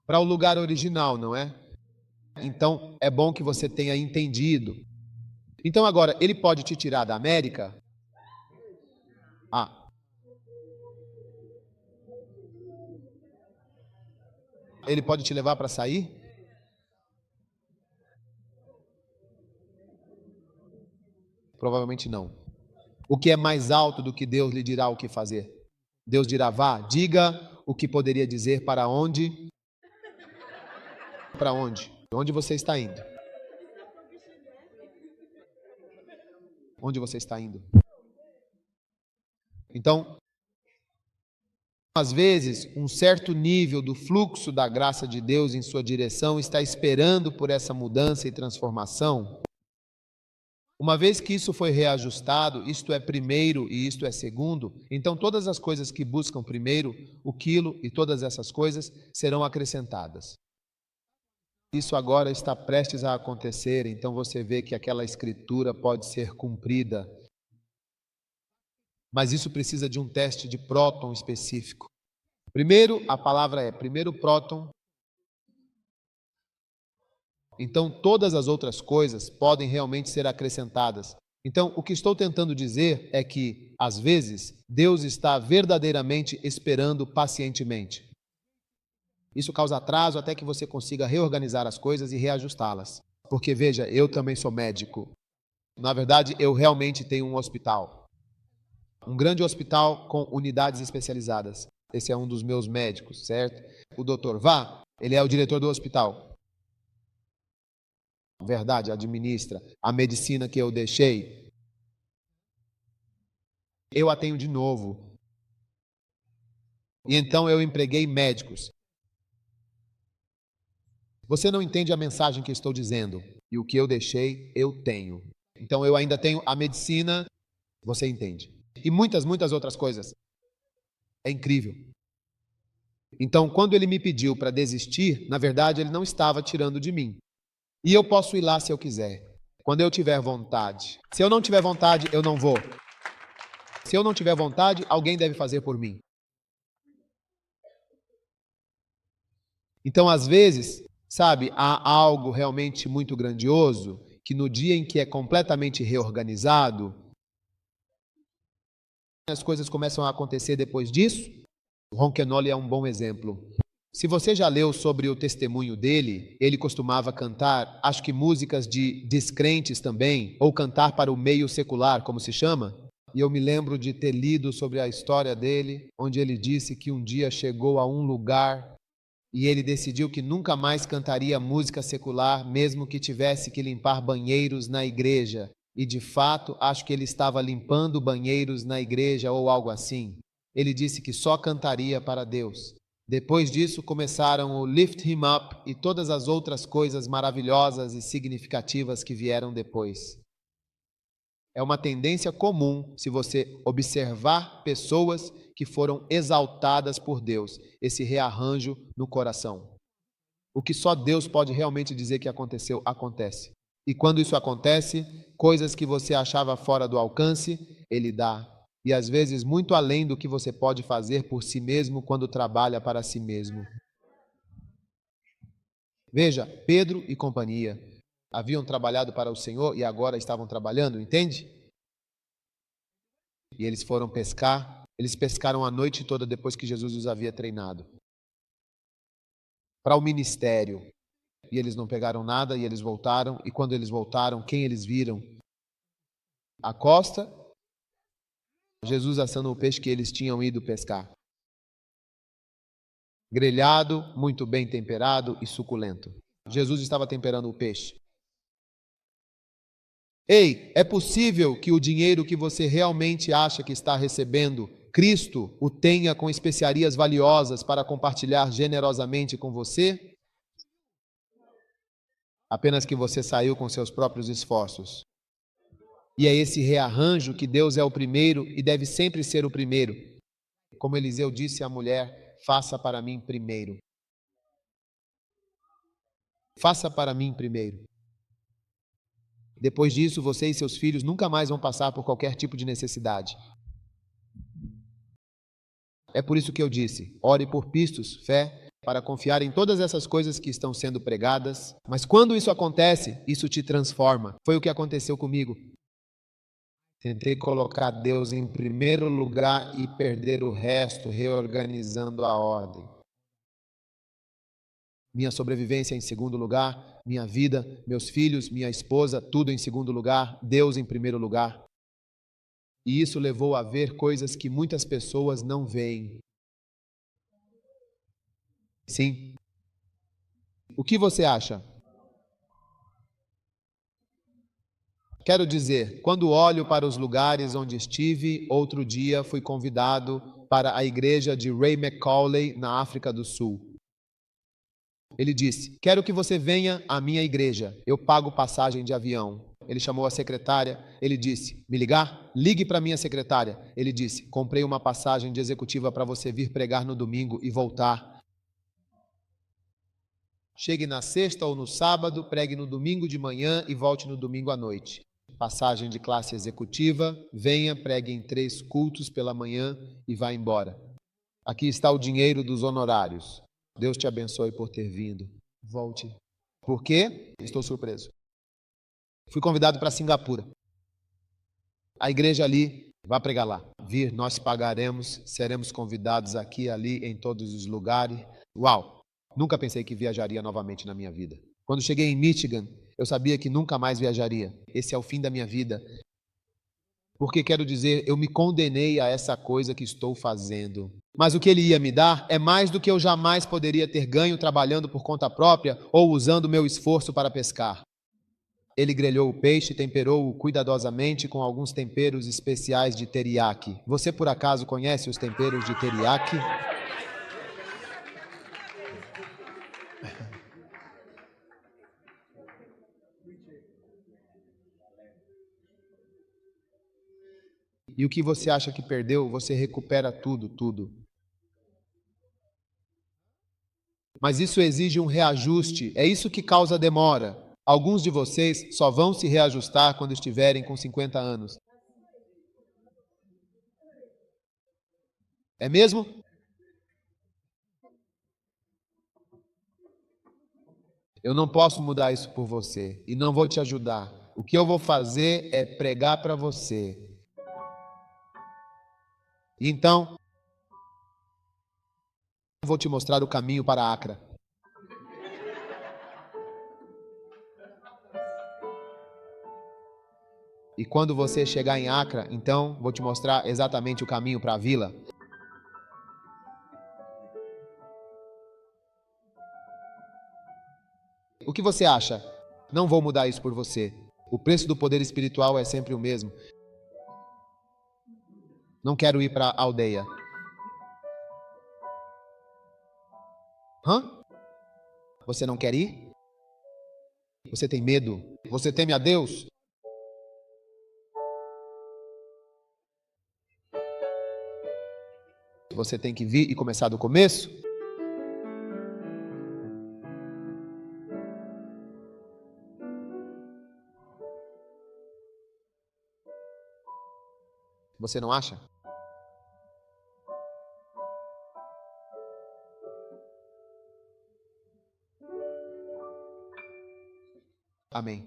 Para o lugar original, não é? Então, é bom que você tenha entendido. Então, agora, ele pode te tirar da América? Ele pode te levar para sair? Provavelmente não. O que é mais alto do que Deus lhe dirá o que fazer? Deus dirá, vá, diga o que poderia dizer para onde? Para onde? Onde você está indo? Onde você está indo? Então, às vezes, um certo nível do fluxo da graça de Deus em sua direção está esperando por essa mudança e transformação. Uma vez que isso foi reajustado, isto é primeiro e isto é segundo, então todas as coisas que buscam primeiro, o quilo e todas essas coisas serão acrescentadas. Isso agora está prestes a acontecer, então você vê que aquela escritura pode ser cumprida. Mas isso precisa de um teste de próton específico. Primeiro, a palavra é primeiro próton. Então, todas as outras coisas podem realmente ser acrescentadas. Então, o que estou tentando dizer é que, às vezes, Deus está verdadeiramente esperando pacientemente. Isso causa atraso até que você consiga reorganizar as coisas e reajustá-las. Porque, veja, eu também sou médico. Na verdade, eu realmente tenho um hospital. Um grande hospital com unidades especializadas. Esse é um dos meus médicos, certo? O Dr. Vá, ele é o diretor do hospital. Verdade, administra a medicina que eu deixei. Eu a tenho de novo. E então eu empreguei médicos. Você não entende a mensagem que estou dizendo. E o que eu deixei, eu tenho. Então eu ainda tenho a medicina, você entende. E muitas outras coisas. É incrível. Então, quando ele me pediu para desistir, na verdade ele não estava tirando de mim. E eu posso ir lá se eu quiser, quando eu tiver vontade. Se eu não tiver vontade, eu não vou. Se eu não tiver vontade, alguém deve fazer por mim. Então, às vezes, sabe, há algo realmente muito grandioso que no dia em que é completamente reorganizado, as coisas começam a acontecer depois disso. O Ronquenoli é um bom exemplo. Se você já leu sobre o testemunho dele, ele costumava cantar, acho que músicas de descrentes também, ou cantar para o meio secular, como se chama. E eu me lembro de ter lido sobre a história dele, onde ele disse que um dia chegou a um lugar e ele decidiu que nunca mais cantaria música secular, mesmo que tivesse que limpar banheiros na igreja. E de fato, acho que ele estava limpando banheiros na igreja ou algo assim. Ele disse que só cantaria para Deus. Depois disso, começaram o Lift Him Up e todas as outras coisas maravilhosas e significativas que vieram depois. É uma tendência comum se você observar pessoas que foram exaltadas por Deus, esse rearranjo no coração. O que só Deus pode realmente dizer que aconteceu, acontece. E quando isso acontece, coisas que você achava fora do alcance, Ele dá. E às vezes muito além do que você pode fazer por si mesmo quando trabalha para si mesmo. Veja, Pedro e companhia haviam trabalhado para o Senhor e agora estavam trabalhando, entende? E eles foram pescar. Eles pescaram a noite toda depois que Jesus os havia treinado para o ministério. E eles não pegaram nada e eles voltaram. E quando eles voltaram, quem eles viram? A costa, Jesus assando o peixe que eles tinham ido pescar. Grelhado, muito bem temperado e suculento. Jesus estava temperando o peixe. Ei, é possível que o dinheiro que você realmente acha que está recebendo, Cristo o tenha com especiarias valiosas para compartilhar generosamente com você? Apenas que você saiu com seus próprios esforços. E é esse rearranjo que Deus é o primeiro e deve sempre ser o primeiro. Como Eliseu disse à mulher, faça para mim primeiro. Faça para mim primeiro. Depois disso, você e seus filhos nunca mais vão passar por qualquer tipo de necessidade. É por isso que eu disse, ore por pistos, fé, para confiar em todas essas coisas que estão sendo pregadas. Mas quando isso acontece, isso te transforma. Foi o que aconteceu comigo. Tentei colocar Deus em primeiro lugar e perder o resto, reorganizando a ordem. Minha sobrevivência em segundo lugar, minha vida, meus filhos, minha esposa, tudo em segundo lugar, Deus em primeiro lugar. E isso levou a ver coisas que muitas pessoas não veem. Sim. O que você acha? Quero dizer, quando olho para os lugares onde estive, outro dia fui convidado para a igreja de Ray Macaulay, na África do Sul. Ele disse, quero que você venha à minha igreja, eu pago passagem de avião. Ele chamou a secretária, ele disse, me ligar? Ligue para minha secretária. Ele disse, comprei uma passagem de executiva para você vir pregar no domingo e voltar. Chegue na sexta ou no sábado, pregue no domingo de manhã e volte no domingo à noite. Passagem de classe executiva, venha, pregue em 3 cultos pela manhã e vá embora. Aqui está o dinheiro dos honorários. Deus te abençoe por ter vindo. Volte. Por quê? Estou surpreso. Fui convidado para Singapura. A igreja ali, vá pregar lá. Vir, nós pagaremos, seremos convidados aqui, ali, em todos os lugares. Uau! Nunca pensei que viajaria novamente na minha vida. Quando cheguei em Michigan, eu sabia que nunca mais viajaria. Esse é o fim da minha vida. Porque quero dizer, eu me condenei a essa coisa que estou fazendo. Mas o que ele ia me dar é mais do que eu jamais poderia ter ganho trabalhando por conta própria ou usando meu esforço para pescar. Ele grelhou o peixe e temperou-o cuidadosamente com alguns temperos especiais de teriyaki. Você por acaso conhece os temperos de teriyaki? E o que você acha que perdeu, você recupera tudo, tudo. Mas isso exige um reajuste, é isso que causa demora. Alguns de vocês só vão se reajustar quando estiverem com 50 anos. É mesmo? Eu não posso mudar isso por você e não vou te ajudar. O que eu vou fazer é pregar para você. Então, eu vou te mostrar o caminho para Acra. E quando você chegar em Acra, então, vou te mostrar exatamente o caminho para a vila. O que você acha? Não vou mudar isso por você. O preço do poder espiritual é sempre o mesmo. Não quero ir para a aldeia. Hã? Você não quer ir? Você tem medo? Você teme a Deus? você tem que vir e começar do começo? Você não acha? Amém.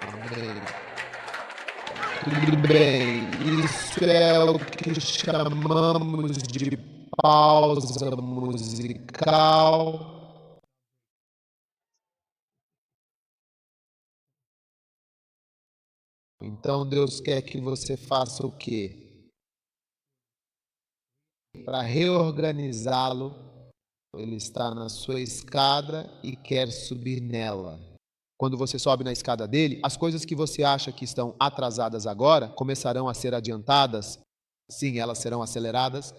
Amém. Tudo bem, isso é o que chamamos de pausa musical. Então Deus quer que você faça o quê? Para reorganizá-lo, ele está na sua escada e quer subir nela. Quando você sobe na escada dele, as coisas que você acha que estão atrasadas agora começarão a ser adiantadas. Sim, elas serão aceleradas.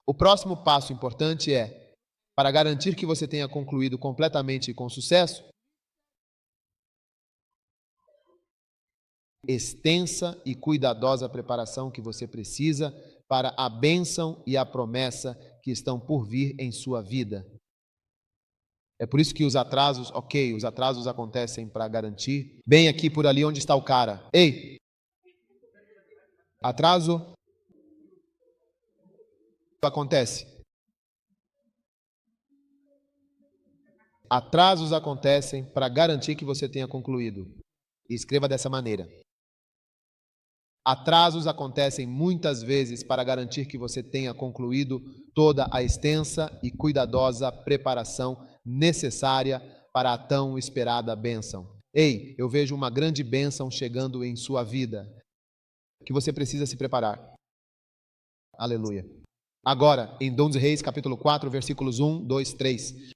O próximo passo importante é, para garantir que você tenha concluído completamente com sucesso, extensa e cuidadosa preparação que você precisa para a bênção e a promessa que estão por vir em sua vida. É por isso que os atrasos acontecem para garantir. Bem aqui por ali onde está o cara. Ei! Atraso acontece. Atrasos acontecem para garantir que você tenha concluído. E escreva dessa maneira. Atrasos acontecem muitas vezes para garantir que você tenha concluído toda a extensa e cuidadosa preparação necessária para a tão esperada bênção. Ei, eu vejo uma grande bênção chegando em sua vida, que você precisa se preparar. Aleluia. Agora, em Dom dos Reis, capítulo 4, versículos 1, 2, 3.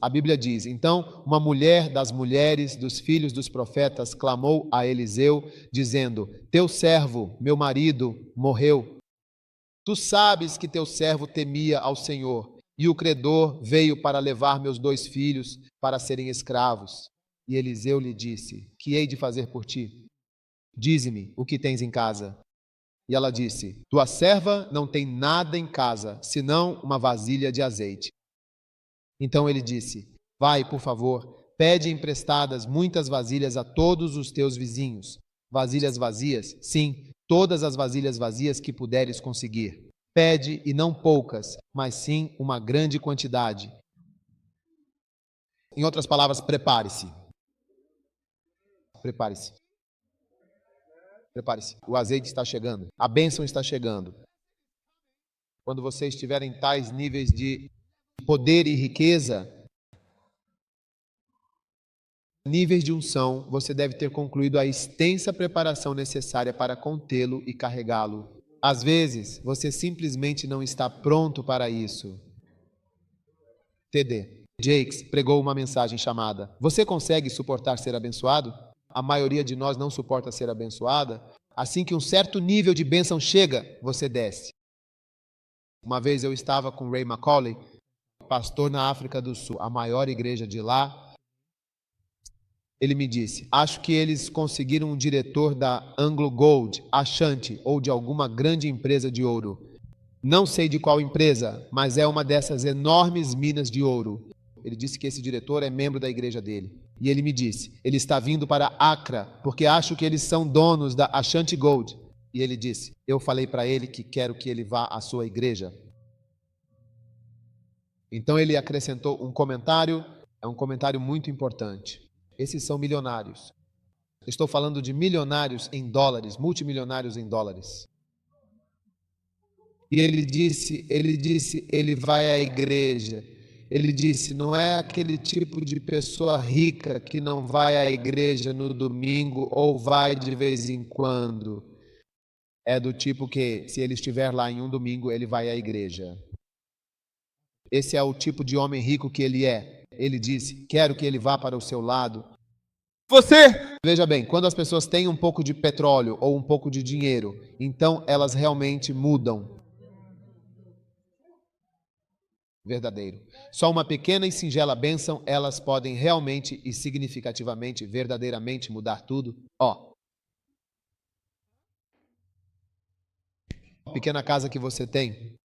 A Bíblia diz, então, uma mulher das mulheres dos filhos dos profetas clamou a Eliseu, dizendo, teu servo, meu marido, morreu. Tu sabes que teu servo temia ao Senhor, e o credor veio para levar meus 2 filhos para serem escravos. E Eliseu lhe disse, que hei de fazer por ti? Dize-me o que tens em casa. E ela disse, tua serva não tem nada em casa, senão uma vasilha de azeite. Então ele disse, vai, por favor, pede emprestadas muitas vasilhas a todos os teus vizinhos. Vasilhas vazias? Sim, todas as vasilhas vazias que puderes conseguir. Pede, e não poucas, mas sim uma grande quantidade. Em outras palavras, prepare-se. Prepare-se. Prepare-se. O azeite está chegando. A bênção está chegando. Quando você estiver em tais níveis de poder e riqueza, níveis de unção, você deve ter concluído a extensa preparação necessária para contê-lo e carregá-lo. Às vezes, você simplesmente não está pronto para isso. TD Jakes pregou uma mensagem chamada Você consegue suportar ser abençoado? A maioria de nós não suporta ser abençoada. Assim que um certo nível de bênção chega, você desce. Uma vez eu estava com Ray Macaulay, pastor na África do Sul, a maior igreja de lá. Ele me disse, acho que eles conseguiram um diretor da Anglo Gold, Ashanti, ou de alguma grande empresa de ouro. Não sei de qual empresa, mas é uma dessas enormes minas de ouro. Ele disse que esse diretor é membro da igreja dele. E ele me disse, ele está vindo para Accra, porque acho que eles são donos da Ashanti Gold. E ele disse, eu falei para ele que quero que ele vá à sua igreja. Então ele acrescentou um comentário, é um comentário muito importante. Esses são milionários. Estou falando de milionários em dólares, multimilionários em dólares. E ele disse, ele vai à igreja. Ele disse, não é aquele tipo de pessoa rica que não vai à igreja no domingo ou vai de vez em quando. É do tipo que, se ele estiver lá em um domingo, ele vai à igreja. Esse é o tipo de homem rico que ele é. Ele disse, quero que ele vá para o seu lado. Veja bem, quando as pessoas têm um pouco de petróleo ou um pouco de dinheiro, então elas realmente mudam. Verdadeiro. Só uma pequena e singela bênção, elas podem realmente e significativamente, verdadeiramente mudar tudo. Pequena casa que você tem,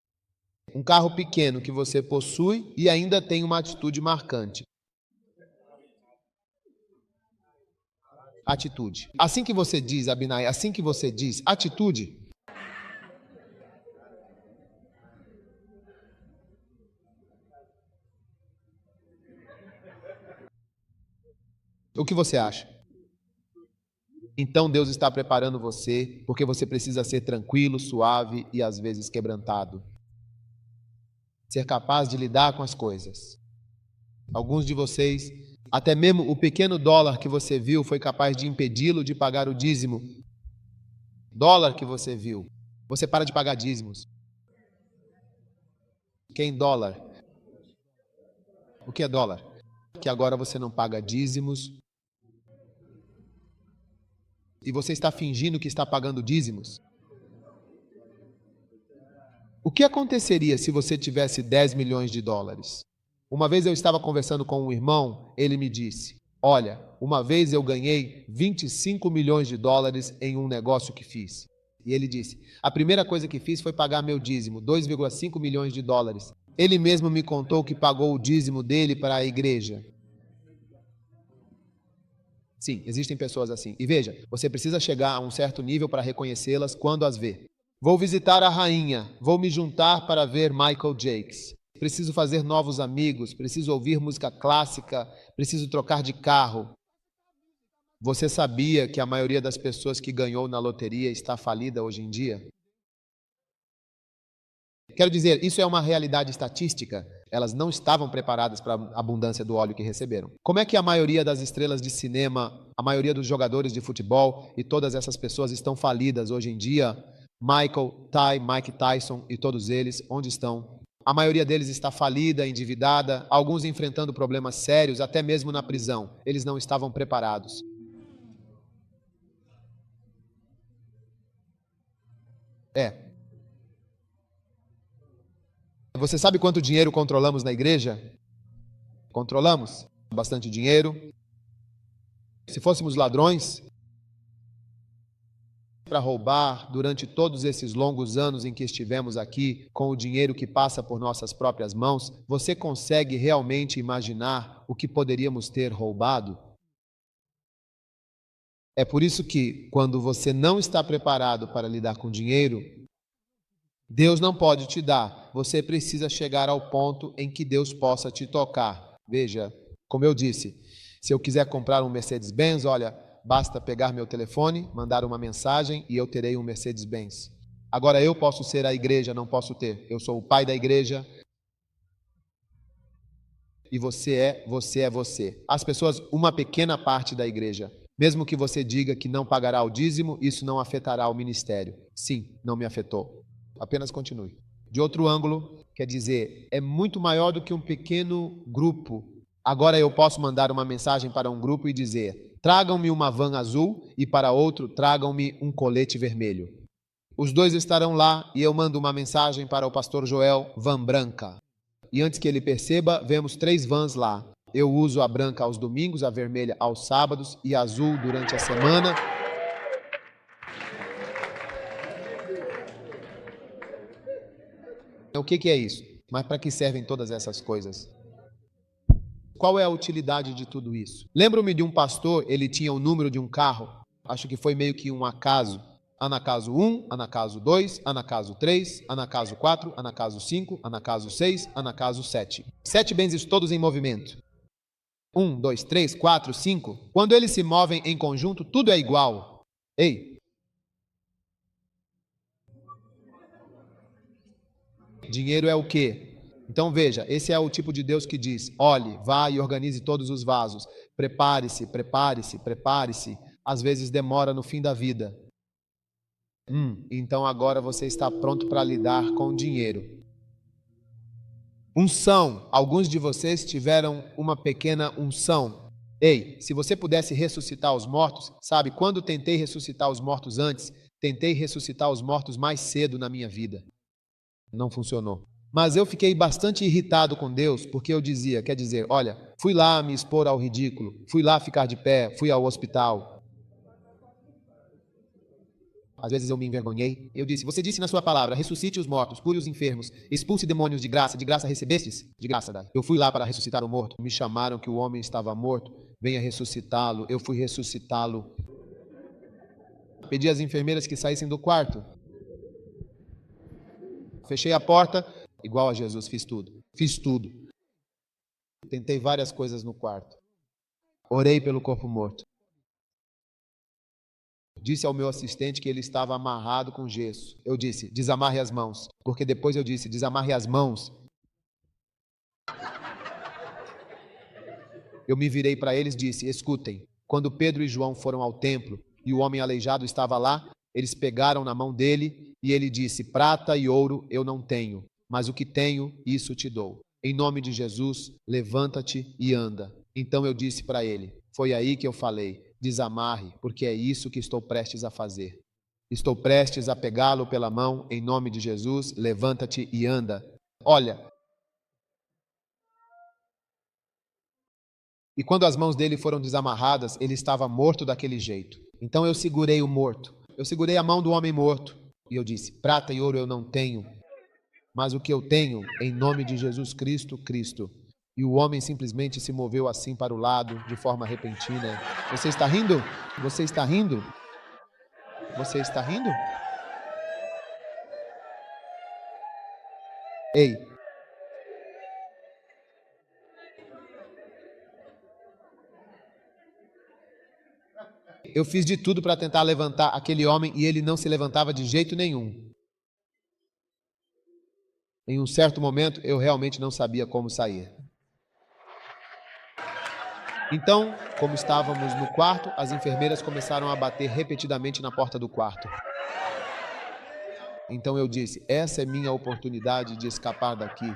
um carro pequeno que você possui e ainda tem uma atitude marcante. Atitude. Assim que você diz, Abinai, assim que você diz, atitude. O que você acha? Então Deus está preparando você, porque você precisa ser tranquilo, suave e às vezes quebrantado. Ser capaz de lidar com as coisas. Alguns de vocês, até mesmo o pequeno dólar que você viu foi capaz de impedi-lo de pagar o dízimo. Dólar que você viu. Você para de pagar dízimos. Quem dólar? O que é dólar? Que agora você não paga dízimos. E você está fingindo que está pagando dízimos? O que aconteceria se você tivesse 10 milhões de dólares? Uma vez eu estava conversando com um irmão, ele me disse, olha, uma vez eu ganhei 25 milhões de dólares em um negócio que fiz. E ele disse, a primeira coisa que fiz foi pagar meu dízimo, 2,5 milhões de dólares. Ele mesmo me contou que pagou o dízimo dele para a igreja. Sim, existem pessoas assim. E veja, você precisa chegar a um certo nível para reconhecê-las quando as vê. Vou visitar a rainha, vou me juntar para ver Michael Jakes. Preciso fazer novos amigos, preciso ouvir música clássica, preciso trocar de carro. Você sabia que a maioria das pessoas que ganhou na loteria está falida hoje em dia? Quero dizer, isso é uma realidade estatística. Elas não estavam preparadas para a abundância do óleo que receberam. Como é que a maioria das estrelas de cinema, a maioria dos jogadores de futebol e todas essas pessoas estão falidas hoje em dia? Mike Tyson e todos eles, onde estão? A maioria deles está falida, endividada, alguns enfrentando problemas sérios, até mesmo na prisão. Eles não estavam preparados. Você sabe quanto dinheiro controlamos na igreja? Controlamos bastante dinheiro. Se fôssemos ladrões, para roubar durante todos esses longos anos em que estivemos aqui, com o dinheiro que passa por nossas próprias mãos, você consegue realmente imaginar o que poderíamos ter roubado? É por isso que, quando você não está preparado para lidar com dinheiro, Deus não pode te dar. Você precisa chegar ao ponto em que Deus possa te tocar. Veja, como eu disse, se eu quiser comprar um Mercedes-Benz, olha, basta pegar meu telefone, mandar uma mensagem e eu terei um Mercedes-Benz. Agora eu posso ser a igreja, não posso ter. Eu sou o pai da igreja e você é você. As pessoas, uma pequena parte da igreja. Mesmo que você diga que não pagará o dízimo, isso não afetará o ministério. Sim, não me afetou. Apenas continue. De outro ângulo, quer dizer, é muito maior do que um pequeno grupo. Agora eu posso mandar uma mensagem para um grupo e dizer, tragam-me uma van azul e para outro, tragam-me um colete vermelho. Os dois estarão lá e eu mando uma mensagem para o pastor Joel, van branca. E antes que ele perceba, vemos 3 vans lá. Eu uso a branca aos domingos, a vermelha aos sábados e a azul durante a semana. O que é isso? Mas para que servem todas essas coisas? Qual é a utilidade de tudo isso? Lembro-me de um pastor, ele tinha o número de um carro, acho que foi meio que um acaso. Anacaso 1, Anacaso 2, Anacaso 3, Anacaso 4, Anacaso 5, Anacaso 6, Anacaso 7. 7 benzes todos em movimento. 1, 2, 3, 4, 5. Quando eles se movem em conjunto, tudo é igual. Ei! Dinheiro é o quê? Então veja, esse é o tipo de Deus que diz, olhe, vá e organize todos os vasos. Prepare-se, prepare-se, prepare-se. Às vezes demora no fim da vida. Então agora você está pronto para lidar com o dinheiro. Unção. Alguns de vocês tiveram uma pequena unção. Ei, se você pudesse ressuscitar os mortos, sabe, quando tentei ressuscitar os mortos antes, tentei ressuscitar os mortos mais cedo na minha vida. Não funcionou. Mas eu fiquei bastante irritado com Deus, porque eu dizia, quer dizer, olha, fui lá me expor ao ridículo, fui lá ficar de pé, fui ao hospital. Às vezes eu me envergonhei. Eu disse, você disse na sua palavra, ressuscite os mortos, cure os enfermos, expulse demônios de graça recebestes? De graça dai. Eu fui lá para ressuscitar o morto. Me chamaram que o homem estava morto, venha ressuscitá-lo. Eu fui ressuscitá-lo. Pedi às enfermeiras que saíssem do quarto. Fechei a porta, igual a Jesus, fiz tudo. Fiz tudo. Tentei várias coisas no quarto. Orei pelo corpo morto. Disse ao meu assistente que ele estava amarrado com gesso. Eu disse, desamarre as mãos. Porque depois eu disse, desamarre as mãos. Eu me virei para eles e disse, escutem. Quando Pedro e João foram ao templo e o homem aleijado estava lá, eles pegaram na mão dele e ele disse, prata e ouro eu não tenho, mas o que tenho, isso te dou. Em nome de Jesus, levanta-te e anda. Então eu disse para ele, foi aí que eu falei, desamarre, porque é isso que estou prestes a fazer. Estou prestes a pegá-lo pela mão, em nome de Jesus, levanta-te e anda. Olha. E quando as mãos dele foram desamarradas, ele estava morto daquele jeito. Então eu segurei o morto. Eu segurei a mão do homem morto. E eu disse, prata e ouro eu não tenho, mas o que eu tenho, em nome de Jesus Cristo, Cristo. E o homem simplesmente se moveu assim para o lado, de forma repentina. Você está rindo? Você está rindo? Você está rindo? Ei. Eu fiz de tudo para tentar levantar aquele homem e ele não se levantava de jeito nenhum. Em um certo momento, eu realmente não sabia como sair. Então, como estávamos no quarto, as enfermeiras começaram a bater repetidamente na porta do quarto. Então eu disse, essa é minha oportunidade de escapar daqui.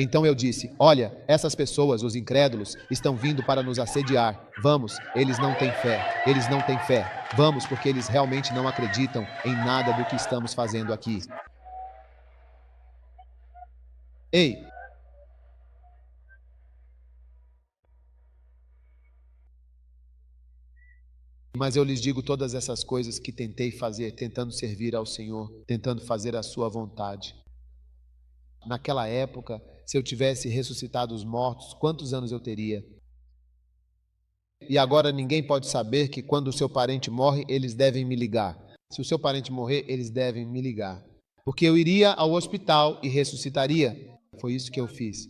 Então eu disse, olha, essas pessoas, os incrédulos, estão vindo para nos assediar. Vamos, eles não têm fé, eles não têm fé. Vamos, porque eles realmente não acreditam em nada do que estamos fazendo aqui. Ei! Mas eu lhes digo todas essas coisas que tentei fazer, tentando servir ao Senhor, tentando fazer a sua vontade. Naquela época, se eu tivesse ressuscitado os mortos, quantos anos eu teria? E agora ninguém pode saber que quando o seu parente morre, eles devem me ligar. Se o seu parente morrer, eles devem me ligar. Porque eu iria ao hospital e ressuscitaria. Foi isso que eu fiz.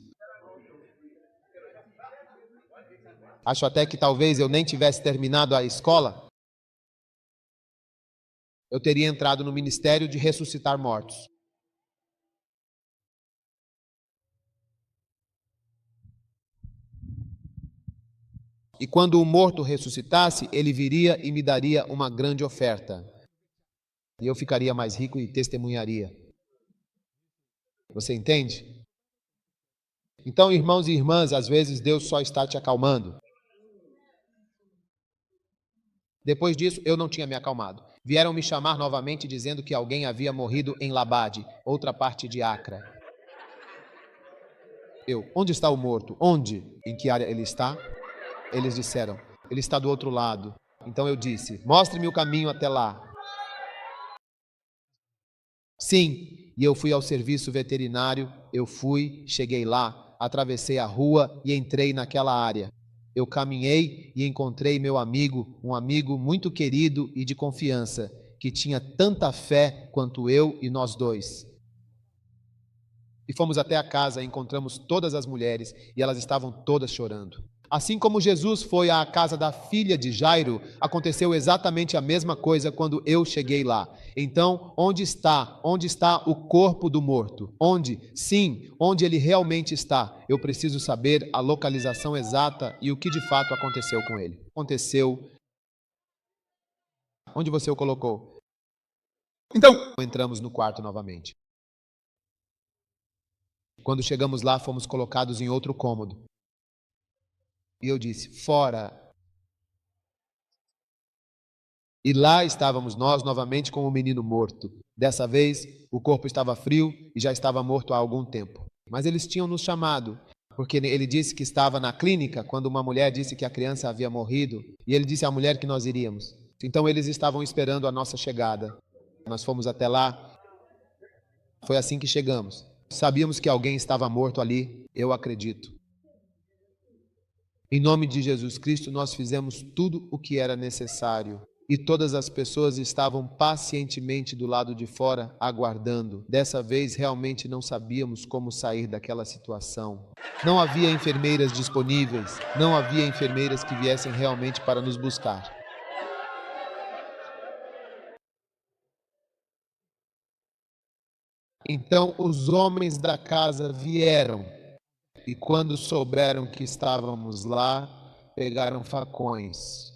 Acho até que talvez eu nem tivesse terminado a escola. Eu teria entrado no ministério de ressuscitar mortos. E quando o morto ressuscitasse, ele viria e me daria uma grande oferta. E eu ficaria mais rico e testemunharia. Você entende? Então, irmãos e irmãs, às vezes Deus só está te acalmando. Depois disso, eu não tinha me acalmado. Vieram me chamar novamente dizendo que alguém havia morrido em Labade, outra parte de Acra. Onde está o morto? Onde? Em que área ele está? Eles disseram, ele está do outro lado. Então eu disse, mostre-me o caminho até lá. Sim, e eu fui ao serviço veterinário, cheguei lá, atravessei a rua e entrei naquela área. Eu caminhei e encontrei meu amigo, um amigo muito querido e de confiança, que tinha tanta fé quanto eu e nós dois. E fomos até a casa e encontramos todas as mulheres e elas estavam todas chorando. Assim como Jesus foi à casa da filha de Jairo, aconteceu exatamente a mesma coisa quando eu cheguei lá. Então, onde está o corpo do morto? Onde? Sim, onde ele realmente está. Eu preciso saber a localização exata e o que de fato aconteceu com ele. Aconteceu. Onde você o colocou? Então, entramos no quarto novamente. Quando chegamos lá, fomos colocados em outro cômodo. E eu disse, fora. E lá estávamos nós novamente com o menino morto. Dessa vez, o corpo estava frio e já estava morto há algum tempo. Mas eles tinham nos chamado, porque ele disse que estava na clínica quando uma mulher disse que a criança havia morrido. E ele disse à mulher que nós iríamos. Então eles estavam esperando a nossa chegada. Nós fomos até lá. Foi assim que chegamos. Sabíamos que alguém estava morto ali, eu acredito. Em nome de Jesus Cristo, nós fizemos tudo o que era necessário. E todas as pessoas estavam pacientemente do lado de fora, aguardando. Dessa vez, realmente não sabíamos como sair daquela situação. Não havia enfermeiras disponíveis, não havia enfermeiras que viessem realmente para nos buscar. Então, os homens da casa vieram. E quando souberam que estávamos lá, pegaram facões.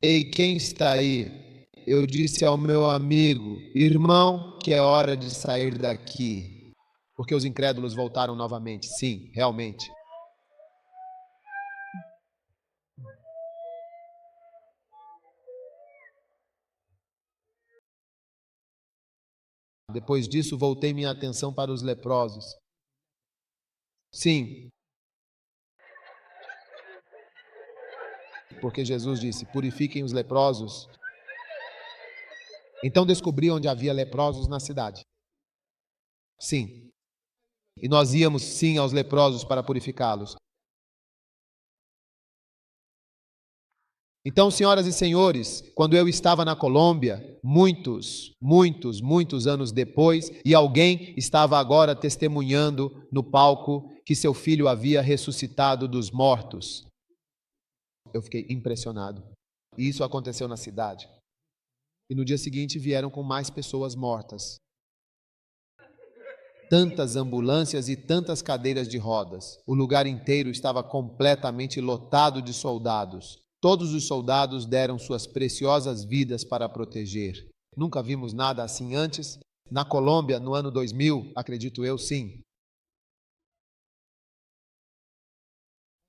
Ei, quem está aí? Eu disse ao meu amigo, irmão, que é hora de sair daqui. Porque os incrédulos voltaram novamente. Sim, realmente. Depois disso, voltei minha atenção para os leprosos. Sim. Porque Jesus disse, purifiquem os leprosos. Então descobri onde havia leprosos na cidade. Sim. E nós íamos sim aos leprosos para purificá-los. Então, senhoras e senhores, quando eu estava na Colômbia, muitos anos depois, e alguém estava agora testemunhando no palco que seu filho havia ressuscitado dos mortos. Eu fiquei impressionado. E isso aconteceu na cidade. E no dia seguinte vieram com mais pessoas mortas. Tantas ambulâncias e tantas cadeiras de rodas. O lugar inteiro estava completamente lotado de soldados. Todos os soldados deram suas preciosas vidas para proteger. Nunca vimos nada assim antes. Na Colômbia, no ano 2000, acredito eu, sim.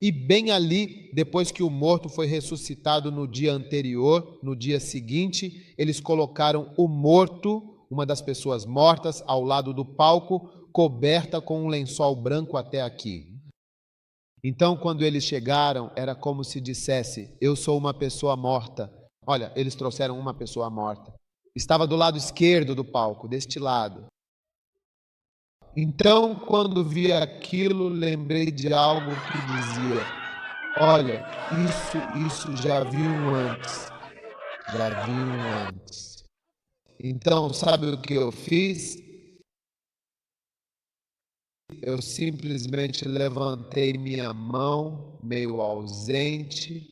E bem ali, depois que o morto foi ressuscitado no dia anterior, no dia seguinte, eles colocaram o morto, uma das pessoas mortas, ao lado do palco, coberta com um lençol branco até aqui. Então, quando eles chegaram, era como se dissesse, eu sou uma pessoa morta. Olha, eles trouxeram uma pessoa morta. Estava do lado esquerdo do palco, deste lado. Então, quando vi aquilo, lembrei de algo que dizia, olha, isso já vi antes. Já vi antes. Então, sabe o que eu fiz? Eu simplesmente levantei minha mão, meio ausente.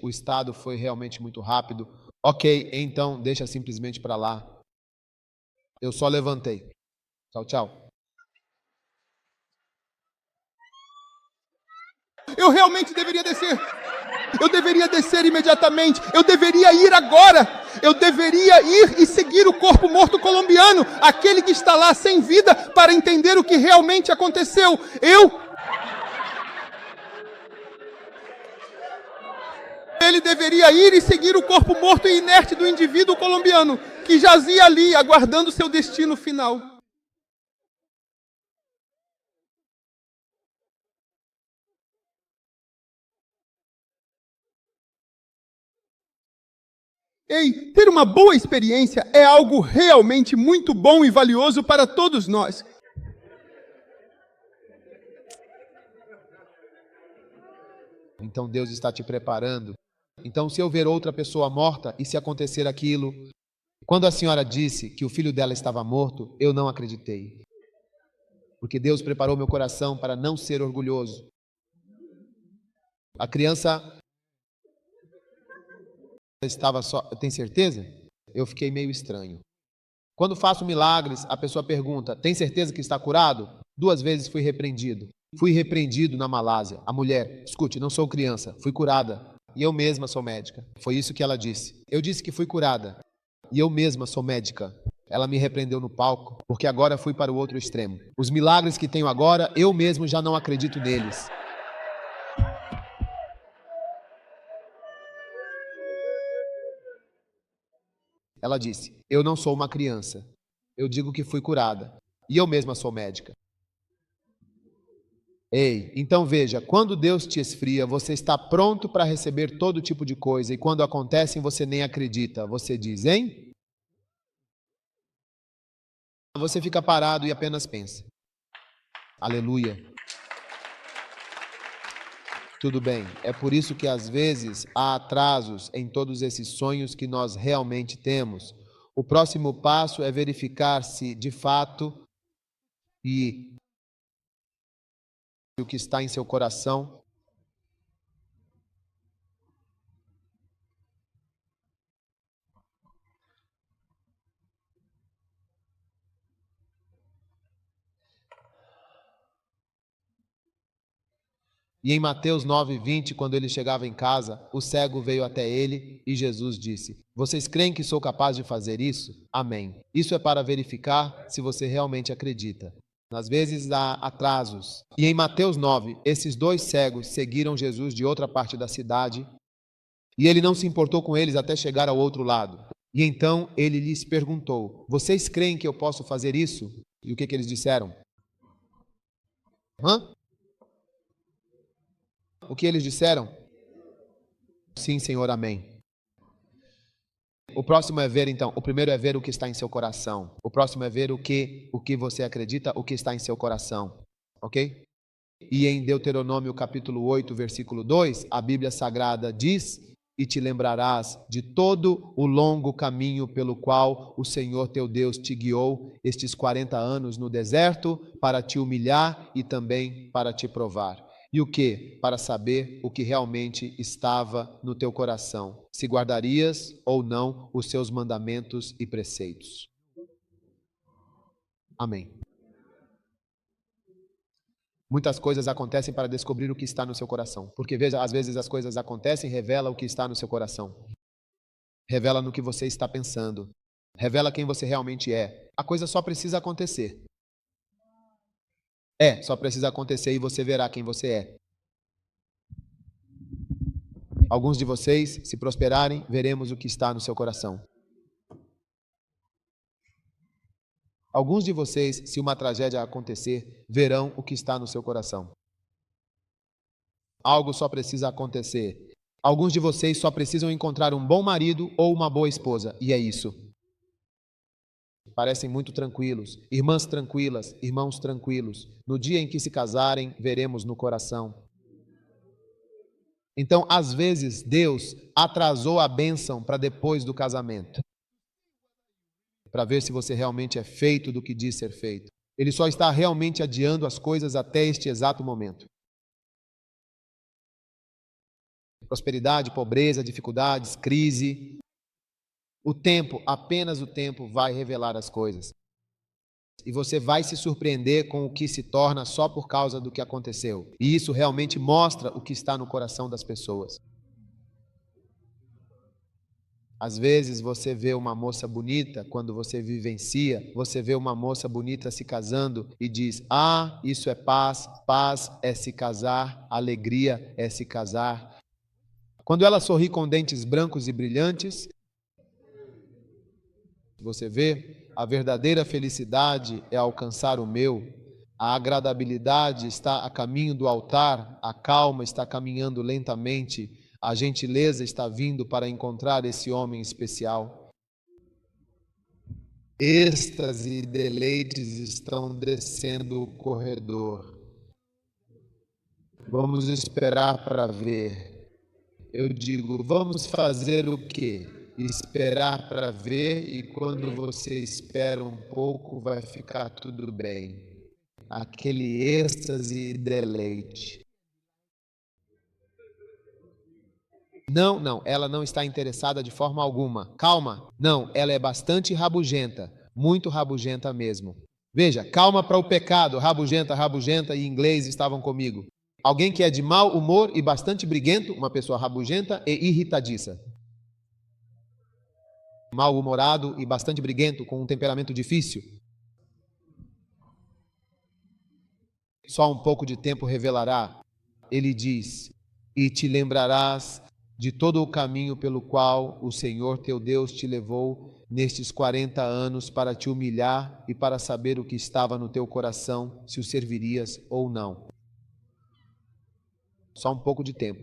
O estado foi realmente muito rápido. Ok, então deixa simplesmente para lá. Eu só levantei. Tchau, tchau. Eu realmente deveria descer. Eu deveria descer imediatamente. Eu deveria ir agora. Eu deveria ir e seguir o corpo morto colombiano, aquele que está lá sem vida, para entender o que realmente aconteceu. Ele deveria ir e seguir o corpo morto e inerte do indivíduo colombiano, que jazia ali, aguardando seu destino final. Ei, ter uma boa experiência é algo realmente muito bom e valioso para todos nós. Então Deus está te preparando. Então, se eu ver outra pessoa morta e se acontecer aquilo, quando a senhora disse que o filho dela estava morto, eu não acreditei. Porque Deus preparou meu coração para não ser orgulhoso. A criança estava só, tem certeza? Eu fiquei meio estranho. Quando faço milagres, a pessoa pergunta, tem certeza que está curado? 2 vezes fui repreendido. Fui repreendido na Malásia. A mulher, escute, não sou criança, fui curada. E eu mesma sou médica. Foi isso que ela disse. Eu disse que fui curada. E eu mesma sou médica. Ela me repreendeu no palco, porque agora fui para o outro extremo. Os milagres que tenho agora, eu mesmo já não acredito neles. Ela disse, eu não sou uma criança. Eu digo que fui curada. E eu mesma sou médica. Ei, então veja, quando Deus te esfria, você está pronto para receber todo tipo de coisa, e quando acontecem, você nem acredita. Você diz, hein? Você fica parado e apenas pensa. Aleluia. Tudo bem, é por isso que às vezes há atrasos em todos esses sonhos que nós realmente temos. O próximo passo é verificar se de fato e o que está em seu coração. E em Mateus 9:20, quando ele chegava em casa, o cego veio até ele e Jesus disse: Vocês creem que sou capaz de fazer isso? Amém. Isso é para verificar se você realmente acredita. Às vezes há atrasos. E em Mateus 9, esses dois cegos seguiram Jesus de outra parte da cidade e ele não se importou com eles até chegar ao outro lado. E então ele lhes perguntou: Vocês creem que eu posso fazer isso? E o que eles disseram? O que eles disseram? Sim, Senhor, amém. O próximo é ver, então, o primeiro é ver o que está em seu coração. O próximo é ver o que você acredita, o que está em seu coração. Ok? E em Deuteronômio capítulo 8, versículo 2, a Bíblia Sagrada diz: E te lembrarás de todo o longo caminho pelo qual o Senhor teu Deus te guiou estes 40 anos no deserto para te humilhar e também para te provar. E o que? Para saber o que realmente estava no teu coração, se guardarias ou não os seus mandamentos e preceitos. Amém. Muitas coisas acontecem para descobrir o que está no seu coração. Porque, veja, às vezes as coisas acontecem e revela o que está no seu coração. Revela no que você está pensando. Revela quem você realmente é. A coisa só precisa acontecer. Só precisa acontecer e você verá quem você é. Alguns de vocês, se prosperarem, veremos o que está no seu coração. Alguns de vocês, se uma tragédia acontecer, verão o que está no seu coração. Algo só precisa acontecer. Alguns de vocês só precisam encontrar um bom marido ou uma boa esposa, e é isso. Parecem muito tranquilos. Irmãs tranquilas, irmãos tranquilos. No dia em que se casarem, veremos no coração. Então, às vezes, Deus atrasou a bênção para depois do casamento, para ver se você realmente é feito do que diz ser feito. Ele só está realmente adiando as coisas até este exato momento. Prosperidade, pobreza, dificuldades, crise. O tempo, apenas o tempo vai revelar as coisas. E você vai se surpreender com o que se torna só por causa do que aconteceu. E isso realmente mostra o que está no coração das pessoas. Às vezes você vê uma moça bonita, quando você vivencia, você vê uma moça bonita se casando e diz: ah, isso é paz, paz é se casar, alegria é se casar. Quando ela sorri com dentes brancos e brilhantes, você vê, a verdadeira felicidade é alcançar o meu, a agradabilidade está a caminho do altar, a calma está caminhando lentamente, a gentileza está vindo para encontrar esse homem especial. Êxtase e deleites estão descendo o corredor. Vamos esperar para ver. Eu digo, vamos fazer o quê? Esperar para ver, e quando você espera um pouco, vai ficar tudo bem. Aquele êxtase e deleite. Não, ela não está interessada de forma alguma. Calma, não, ela é bastante rabugenta, muito rabugenta mesmo. Veja, calma para o pecado, rabugenta e inglês estavam comigo. Alguém que é de mau humor e bastante briguento, uma pessoa rabugenta e irritadiça. Mal-humorado e bastante briguento, com um temperamento difícil. Só um pouco de tempo revelará. Ele diz: e te lembrarás de todo o caminho pelo qual o Senhor teu Deus te levou nestes 40 anos para te humilhar e para saber o que estava no teu coração, se o servirias ou não. só um pouco de tempo.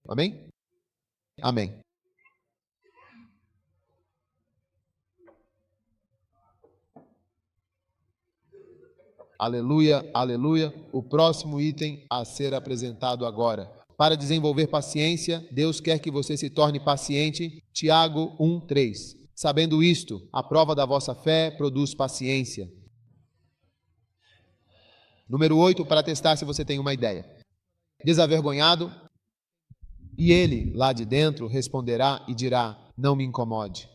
Amém? Amém. Aleluia, aleluia. O próximo item a ser apresentado agora. Para desenvolver paciência, Deus quer que você se torne paciente. Tiago 1:3. Sabendo isto, a prova da vossa fé produz paciência. Número 8, para testar se você tem uma ideia. Desavergonhado, e ele, lá de dentro, responderá e dirá: não me incomode.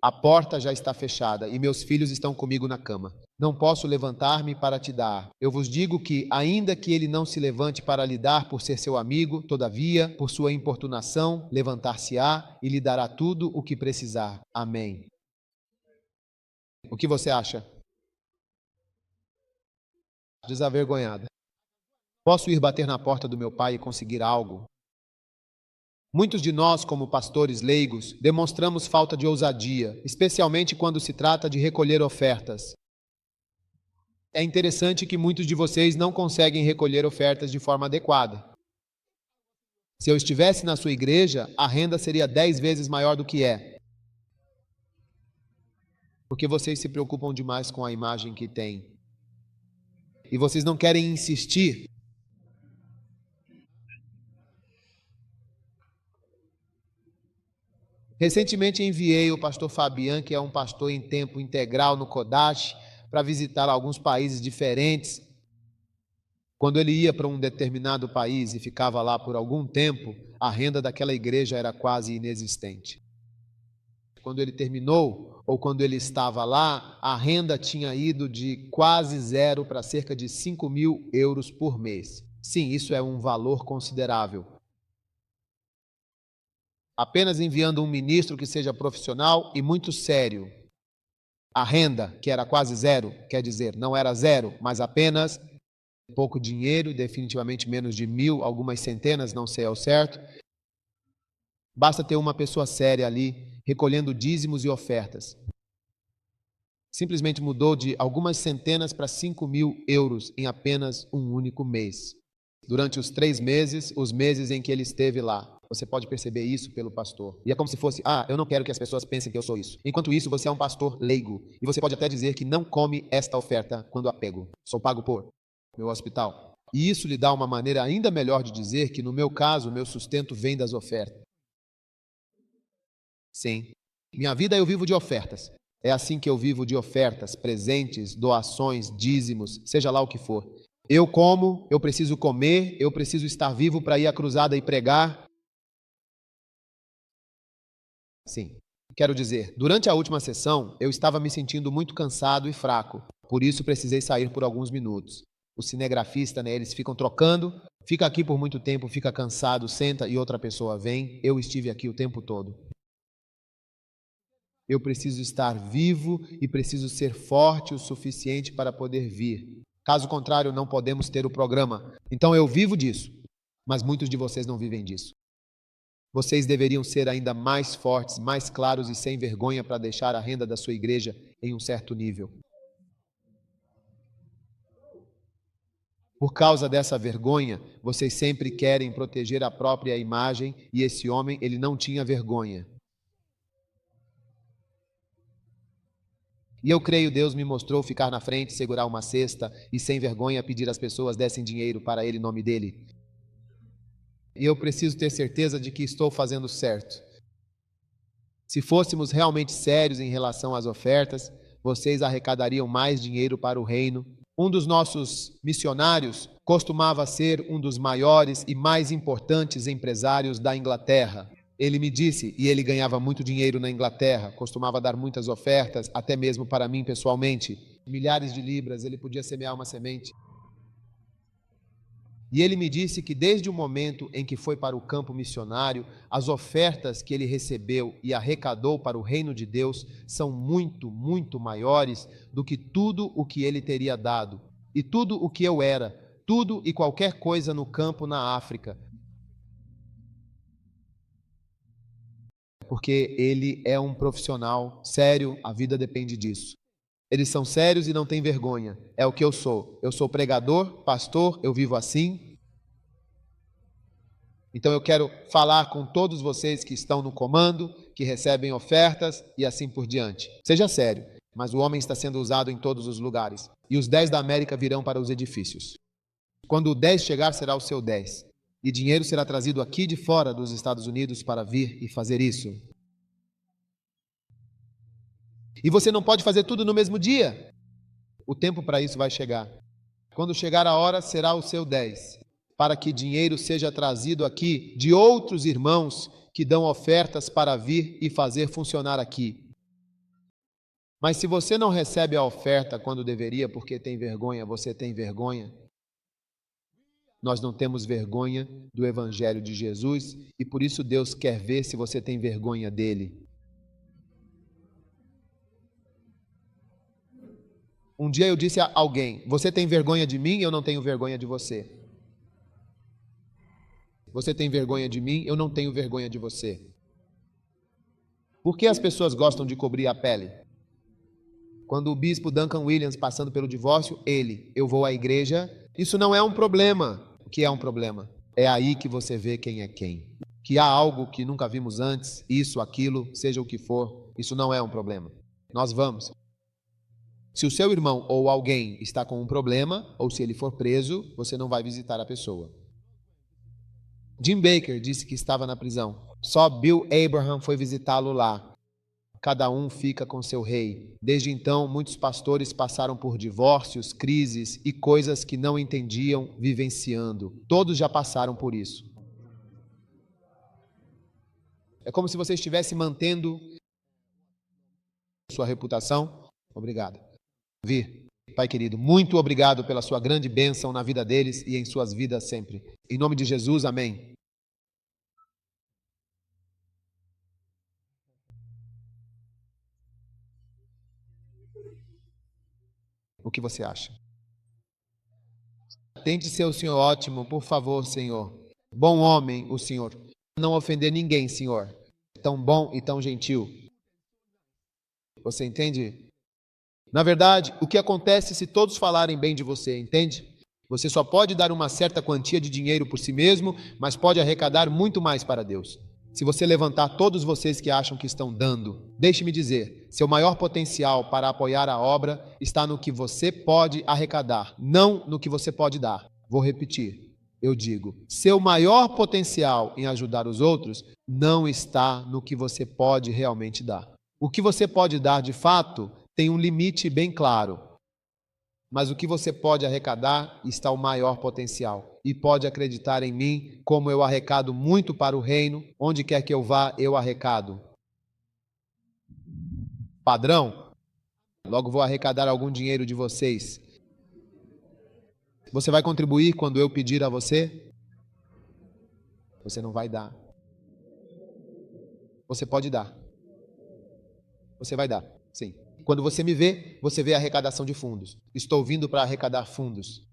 A porta já está fechada e meus filhos estão comigo na cama. Não posso levantar-me para te dar. Eu vos digo que, ainda que ele não se levante para lhe dar por ser seu amigo, todavia, por sua importunação, levantar-se-á e lhe dará tudo o que precisar. Amém. O que você acha? Desavergonhada. Posso ir bater na porta do meu pai e conseguir algo? Muitos de nós, como pastores leigos, demonstramos falta de ousadia, especialmente quando se trata de recolher ofertas. É interessante que muitos de vocês não conseguem recolher ofertas de forma adequada. Se eu estivesse na sua igreja, a renda seria 10 vezes maior do que é. Porque vocês se preocupam demais com a imagem que têm. E vocês não querem insistir. Recentemente enviei o pastor Fabian, que é um pastor em tempo integral no Kodash, para visitar alguns países diferentes. Quando ele ia para um determinado país e ficava lá por algum tempo, a renda daquela igreja era quase inexistente. Quando ele terminou, ou quando ele estava lá, a renda tinha ido de quase zero para cerca de 5.000 euros por mês. Sim, isso é um valor considerável. Apenas enviando um ministro que seja profissional e muito sério. A renda, que era quase zero, quer dizer, não era zero, mas apenas pouco dinheiro, definitivamente menos de 1.000, algumas centenas, não sei ao certo. Basta ter uma pessoa séria ali, recolhendo dízimos e ofertas. Simplesmente mudou de algumas centenas para 5.000 euros em apenas um único mês. Durante os 3 meses, os meses em que ele esteve lá. Você pode perceber isso pelo pastor. E é como se fosse, eu não quero que as pessoas pensem que eu sou isso. Enquanto isso, você é um pastor leigo. E você pode até dizer que não come esta oferta quando a pego. Sou pago por meu hospital. E isso lhe dá uma maneira ainda melhor de dizer que, no meu caso, o meu sustento vem das ofertas. Sim. Minha vida eu vivo de ofertas. É assim que eu vivo de ofertas, presentes, doações, dízimos, seja lá o que for. Eu como, eu preciso comer, eu preciso estar vivo para ir à cruzada e pregar. Sim. Quero dizer, durante a última sessão, eu estava me sentindo muito cansado e fraco. Por isso, precisei sair por alguns minutos. O cinegrafista, eles ficam trocando. Fica aqui por muito tempo, fica cansado, senta e outra pessoa vem. Eu estive aqui o tempo todo. Eu preciso estar vivo e preciso ser forte o suficiente para poder vir. Caso contrário, não podemos ter o programa. Então eu vivo disso, mas muitos de vocês não vivem disso. Vocês deveriam ser ainda mais fortes, mais claros e sem vergonha para deixar a renda da sua igreja em um certo nível. Por causa dessa vergonha, vocês sempre querem proteger a própria imagem e esse homem, ele não tinha vergonha. E eu creio Deus me mostrou ficar na frente, segurar uma cesta e sem vergonha pedir às pessoas dessem dinheiro para ele em nome dele. E eu preciso ter certeza de que estou fazendo certo. Se fôssemos realmente sérios em relação às ofertas, vocês arrecadariam mais dinheiro para o reino. Um dos nossos missionários costumava ser um dos maiores e mais importantes empresários da Inglaterra. Ele me disse, e ele ganhava muito dinheiro na Inglaterra, costumava dar muitas ofertas, até mesmo para mim pessoalmente. Milhares de libras, ele podia semear uma semente. E ele me disse que desde o momento em que foi para o campo missionário, as ofertas que ele recebeu e arrecadou para o reino de Deus são muito, muito maiores do que tudo o que ele teria dado. E tudo o que eu era, tudo e qualquer coisa no campo na África. Porque ele é um profissional sério, a vida depende disso. Eles são sérios e não têm vergonha. É o que eu sou. Eu sou pregador, pastor, eu vivo assim. Então eu quero falar com todos vocês que estão no comando, que recebem ofertas e assim por diante. Seja sério, mas o homem está sendo usado em todos os lugares. E os 10 da América virão para os edifícios. Quando o 10 chegar, será o seu 10. E dinheiro será trazido aqui de fora dos Estados Unidos para vir e fazer isso. E você não pode fazer tudo no mesmo dia. O tempo para isso vai chegar. Quando chegar a hora, será o seu 10. Para que dinheiro seja trazido aqui de outros irmãos que dão ofertas para vir e fazer funcionar aqui. Mas se você não recebe a oferta quando deveria, porque tem vergonha, você tem vergonha. Nós não temos vergonha do Evangelho de Jesus e por isso Deus quer ver se você tem vergonha dele. Um dia eu disse a alguém: você tem vergonha de mim, eu não tenho vergonha de você. Você tem vergonha de mim, eu não tenho vergonha de você. Por que as pessoas gostam de cobrir a pele? Quando o bispo Duncan Williams, passando pelo divórcio, eu vou à igreja, isso não é um problema. O que é um problema? É aí que você vê quem é quem. Que há algo que nunca vimos antes, isso, aquilo, seja o que for, isso não é um problema. Nós vamos. Se o seu irmão ou alguém está com um problema, ou se ele for preso, você não vai visitar a pessoa. Jim Baker disse que estava na prisão. Só Bill Abraham foi visitá-lo lá. Cada um fica com seu rei. Desde então, muitos pastores passaram por divórcios, crises e coisas que não entendiam vivenciando. Todos já passaram por isso. É como se você estivesse mantendo sua reputação. Obrigado. Vir. Pai querido, muito obrigado pela sua grande bênção na vida deles e em suas vidas sempre. Em nome de Jesus, amém. O que você acha? Tente ser o Senhor ótimo, por favor, Senhor. Bom homem, o Senhor. Não ofender ninguém, Senhor. Tão bom e tão gentil. Você entende? Na verdade, o que acontece se todos falarem bem de você, entende? Você só pode dar uma certa quantia de dinheiro por si mesmo, mas pode arrecadar muito mais para Deus. Se você levantar todos vocês que acham que estão dando, deixe-me dizer, seu maior potencial para apoiar a obra está no que você pode arrecadar, não no que você pode dar. Vou repetir, eu digo, seu maior potencial em ajudar os outros não está no que você pode realmente dar. O que você pode dar de fato tem um limite bem claro, mas o que você pode arrecadar está o maior potencial. E pode acreditar em mim, como eu arrecado muito para o reino, onde quer que eu vá, eu arrecado. Padrão, logo vou arrecadar algum dinheiro de vocês. Você vai contribuir quando eu pedir a você? Você não vai dar. Você pode dar. Você vai dar, sim. Quando você me vê, você vê a arrecadação de fundos. Estou vindo para arrecadar fundos.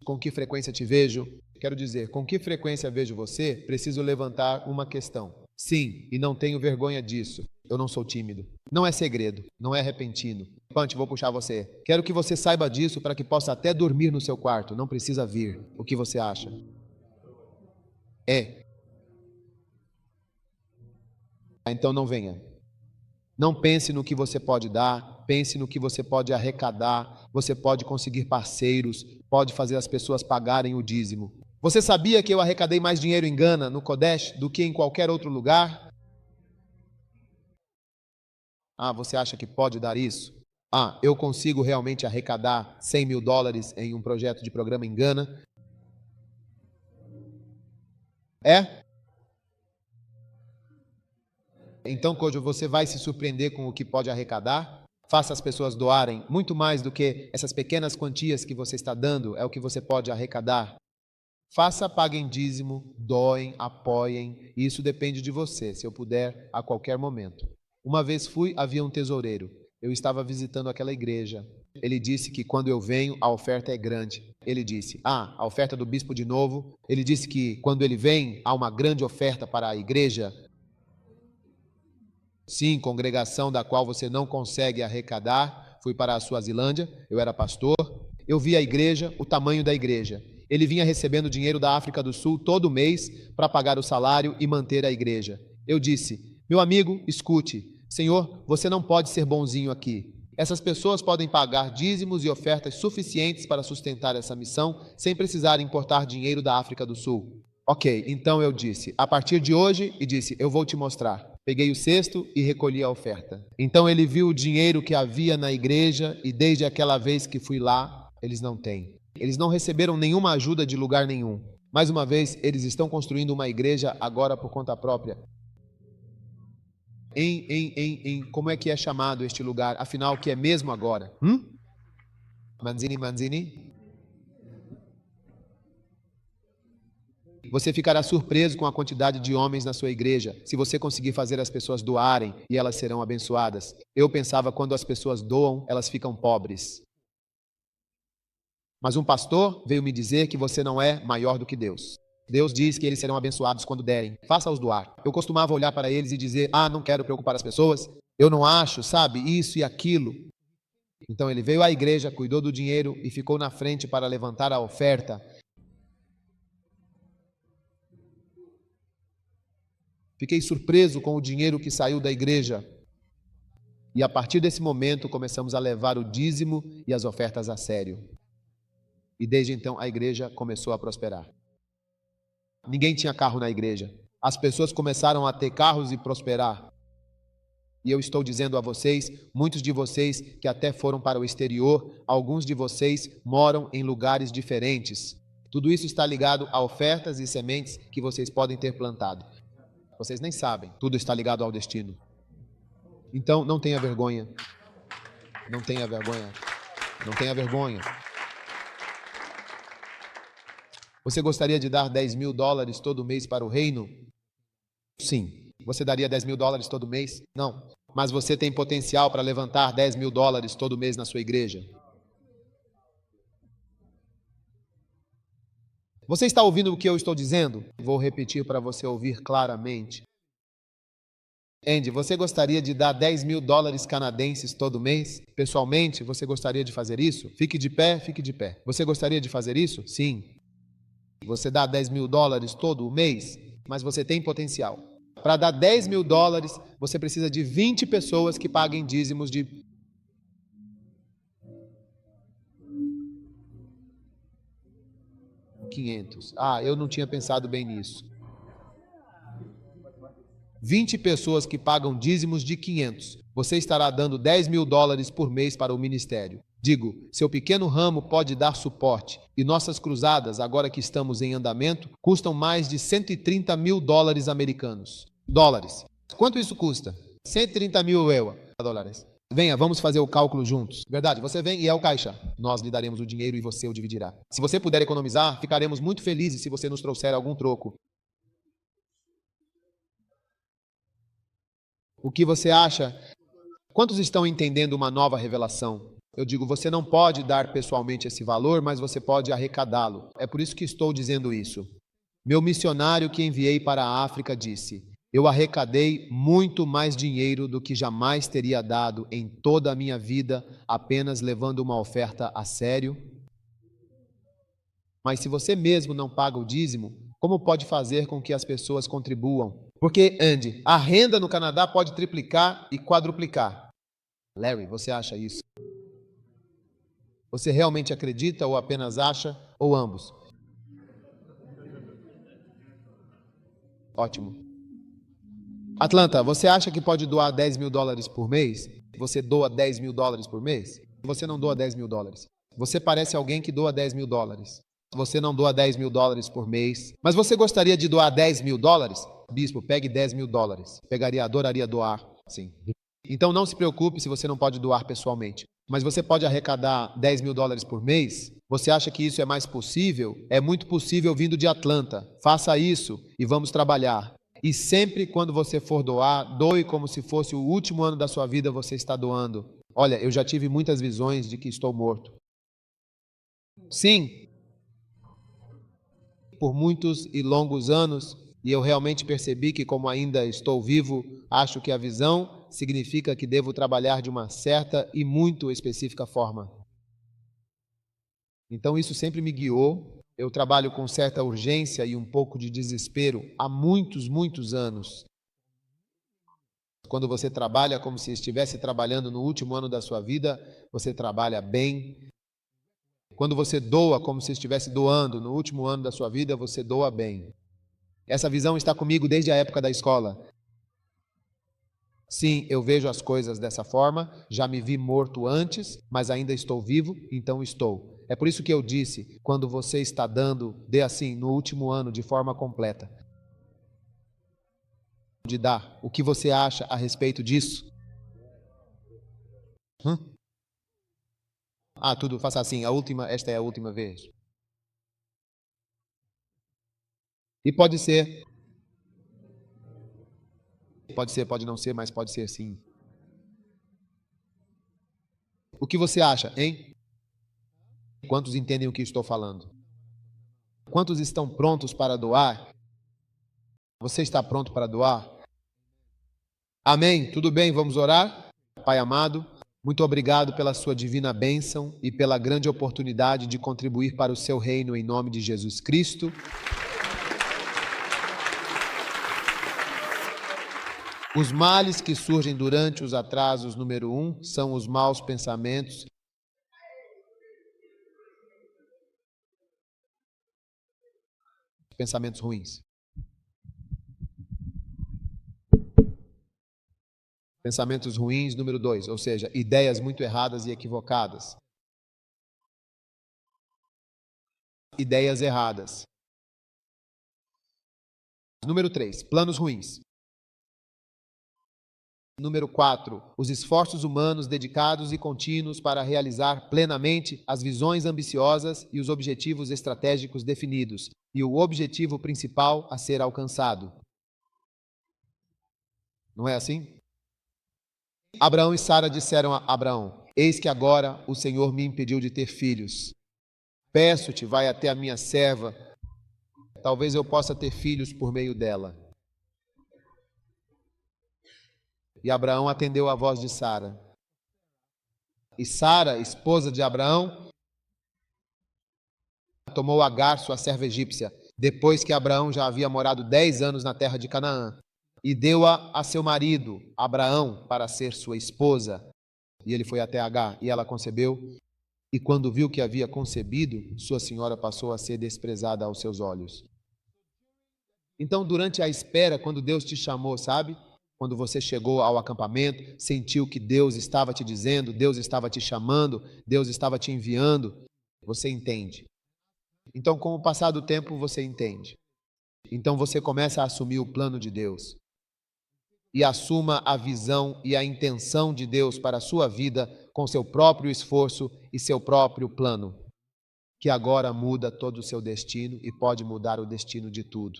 Com que frequência te vejo? Quero dizer, com que frequência vejo você? Preciso levantar uma questão. Sim, e não tenho vergonha disso. Eu não sou tímido. Não é segredo, não é repentino. Pante, vou puxar você. Quero que você saiba disso para que possa até dormir no seu quarto. Não precisa vir. O que você acha? Então não venha. Não pense no que você pode dar, pense no que você pode arrecadar, você pode conseguir parceiros, pode fazer as pessoas pagarem o dízimo. Você sabia que eu arrecadei mais dinheiro em Gana, no Kodesh, do que em qualquer outro lugar? Ah, você acha que pode dar isso? Ah, eu consigo realmente arrecadar $100 mil em um projeto de programa em Gana? É? Então, Kojo, você vai se surpreender com o que pode arrecadar? Faça as pessoas doarem muito mais do que essas pequenas quantias que você está dando, é o que você pode arrecadar. Faça, paguem dízimo, doem, apoiem, e isso depende de você, se eu puder, a qualquer momento. Uma vez havia um tesoureiro, eu estava visitando aquela igreja. Ele disse que quando eu venho, a oferta é grande. Ele disse, a oferta do bispo de novo. Ele disse que quando ele vem, há uma grande oferta para a igreja. Sim, congregação da qual você não consegue arrecadar, Fui para a Suazilândia, eu era pastor, eu vi a igreja, o tamanho da igreja. Ele vinha recebendo dinheiro da África do Sul todo mês para pagar o salário e manter a igreja. Eu disse, meu amigo, escute, Senhor, você não pode ser bonzinho aqui. Essas pessoas podem pagar dízimos e ofertas suficientes para sustentar essa missão sem precisar importar dinheiro da África do Sul. Ok, então eu disse, a partir de hoje, e disse, eu vou te mostrar. Peguei o cesto e recolhi a oferta. Então ele viu o dinheiro que havia na igreja e desde aquela vez que fui lá, eles não têm. Eles não receberam nenhuma ajuda de lugar nenhum. Mais uma vez, eles estão construindo uma igreja agora por conta própria. Como é que é chamado este lugar? Afinal, que é mesmo agora? Manzini? Você ficará surpreso com a quantidade de homens na sua igreja, se você conseguir fazer as pessoas doarem e elas serão abençoadas. Eu pensava, quando as pessoas doam, elas ficam pobres. Mas um pastor veio me dizer que você não é maior do que Deus. Deus diz que eles serão abençoados quando derem. Faça-os doar. Eu costumava olhar para eles e dizer, não quero preocupar as pessoas. Eu não acho, sabe, isso e aquilo. Então ele veio à igreja, cuidou do dinheiro e ficou na frente para levantar a oferta. Fiquei surpreso com o dinheiro que saiu da igreja. E a partir desse momento começamos a levar o dízimo e as ofertas a sério. E desde então a igreja começou a prosperar. Ninguém tinha carro na igreja. As pessoas começaram a ter carros e prosperar. E eu estou dizendo a vocês, muitos de vocês que até foram para o exterior, alguns de vocês moram em lugares diferentes. Tudo isso está ligado a ofertas e sementes que vocês podem ter plantado. Vocês nem sabem, tudo está ligado ao destino. Então não tenha vergonha. Não tenha vergonha. Não tenha vergonha. Você gostaria de dar $10.000 todo mês para o reino? Sim. Você daria $10.000 todo mês? Não. Mas você tem potencial para levantar $10.000 todo mês na sua igreja? Você está ouvindo o que eu estou dizendo? Vou repetir para você ouvir claramente. Andy, você gostaria de dar $10.000 canadenses todo mês? Pessoalmente, você gostaria de fazer isso? Fique de pé, fique de pé. Você gostaria de fazer isso? Sim. Você dá $10.000 todo mês, mas você tem potencial. Para dar $10.000, você precisa de 20 pessoas que paguem dízimos de... $500. Eu não tinha pensado bem nisso. 20 pessoas que pagam dízimos de $500. Você estará dando $10.000 por mês para o ministério. Digo, seu pequeno ramo pode dar suporte. E nossas cruzadas, agora que estamos em andamento, custam mais de $130.000 americanos. Dólares. Quanto isso custa? 130.000 dólares. Venha, vamos fazer o cálculo juntos. Verdade, você vem e é o caixa. Nós lhe daremos o dinheiro e você o dividirá. Se você puder economizar, ficaremos muito felizes se você nos trouxer algum troco. O que você acha? Quantos estão entendendo uma nova revelação? Eu digo, você não pode dar pessoalmente esse valor, mas você pode arrecadá-lo. É por isso que estou dizendo isso. Meu missionário que enviei para a África disse, eu arrecadei muito mais dinheiro do que jamais teria dado em toda a minha vida, apenas levando uma oferta a sério. Mas se você mesmo não paga o dízimo, como pode fazer com que as pessoas contribuam? Porque, Andy, a renda no Canadá pode triplicar e quadruplicar. Larry, você acha isso? Você realmente acredita ou apenas acha, ou ambos? Ótimo. Atlanta, você acha que pode doar $10.000 por mês? Você doa $10.000 por mês? Você não doa $10.000. Você parece alguém que doa $10.000. Você não doa $10.000 por mês. Mas você gostaria de doar $10.000? Bispo, pegue $10.000. Adoraria doar, sim. Então não se preocupe se você não pode doar pessoalmente. Mas você pode arrecadar $10.000 por mês? Você acha que isso é mais possível? É muito possível vindo de Atlanta. Faça isso e vamos trabalhar. E sempre quando você for doar, doe como se fosse o último ano da sua vida você está doando. Olha, eu já tive muitas visões de que estou morto. Sim, por muitos e longos anos, e eu realmente percebi que como ainda estou vivo, acho que a visão significa que devo trabalhar de uma certa e muito específica forma. Então isso sempre me guiou. Eu trabalho com certa urgência e um pouco de desespero há muitos anos. Quando você trabalha como se estivesse trabalhando no último ano da sua vida, você trabalha bem. Quando você doa como se estivesse doando no último ano da sua vida, você doa bem. Essa visão está comigo desde a época da escola. Sim, eu vejo as coisas dessa forma, já me vi morto antes, mas ainda estou vivo, então estou. É por isso que eu disse, quando você está dando, dê assim, no último ano, de forma completa. De dar. O que você acha a respeito disso? Tudo, faça assim, esta é a última vez. E pode ser, pode não ser, mas pode ser sim. O que você acha, hein? Quantos entendem o que estou falando? Quantos estão prontos para doar? Você está pronto para doar? Amém? Tudo bem, vamos orar? Pai amado, muito obrigado pela sua divina bênção e pela grande oportunidade de contribuir para o seu reino em nome de Jesus Cristo. Os males que surgem durante os atrasos, número 1, são os maus pensamentos. Pensamentos ruins. Pensamentos ruins, número 2, ou seja, ideias muito erradas e equivocadas. Ideias erradas. Número 3, planos ruins. Número 4, os esforços humanos dedicados e contínuos para realizar plenamente as visões ambiciosas e os objetivos estratégicos definidos, e o objetivo principal a ser alcançado. Não é assim? Abraão e Sara disseram a Abraão: eis que agora o Senhor me impediu de ter filhos. Peço-te, vai até a minha serva, talvez eu possa ter filhos por meio dela. E Abraão atendeu a voz de Sara. E Sara, esposa de Abraão, tomou Agar, sua serva egípcia, depois que Abraão já havia morado 10 anos na terra de Canaã, e deu-a a seu marido, Abraão, para ser sua esposa. E ele foi até Agar, e ela concebeu, e quando viu que havia concebido, sua senhora passou a ser desprezada aos seus olhos. Então, durante a espera, quando Deus te chamou, sabe? Quando você chegou ao acampamento, sentiu que Deus estava te dizendo, Deus estava te chamando, Deus estava te enviando, você entende. Então, com o passar do tempo, você entende. Então, você começa a assumir o plano de Deus. E assuma a visão e a intenção de Deus para a sua vida com seu próprio esforço e seu próprio plano, que agora muda todo o seu destino e pode mudar o destino de tudo.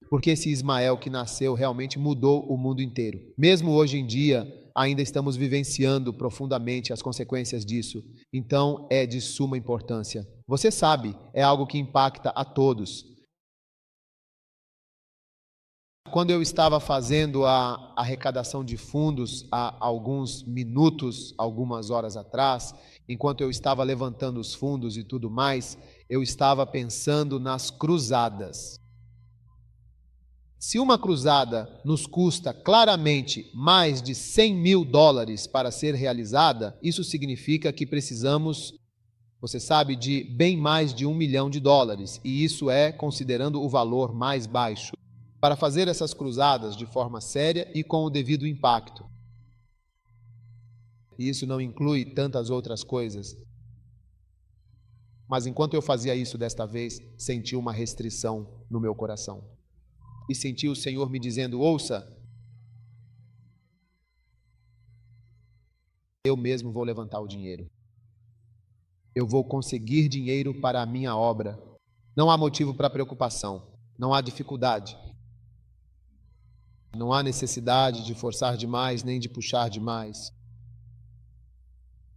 Porque esse Ismael que nasceu realmente mudou o mundo inteiro. Mesmo hoje em dia, ainda estamos vivenciando profundamente as consequências disso. Então, é de suma importância. Você sabe, é algo que impacta a todos. Quando eu estava fazendo a arrecadação de fundos há alguns minutos, algumas horas atrás, enquanto eu estava levantando os fundos e tudo mais, eu estava pensando nas cruzadas. Se uma cruzada nos custa claramente mais de $100.000 para ser realizada, isso significa que precisamos, você sabe, de bem mais de $1 milhão, e isso é considerando o valor mais baixo, para fazer essas cruzadas de forma séria e com o devido impacto. E isso não inclui tantas outras coisas. Mas enquanto eu fazia isso desta vez, senti uma restrição no meu coração. E senti o Senhor me dizendo: ouça, eu mesmo vou levantar o dinheiro. Eu vou conseguir dinheiro para a minha obra. Não há motivo para preocupação. Não há dificuldade. Não há necessidade de forçar demais, nem de puxar demais.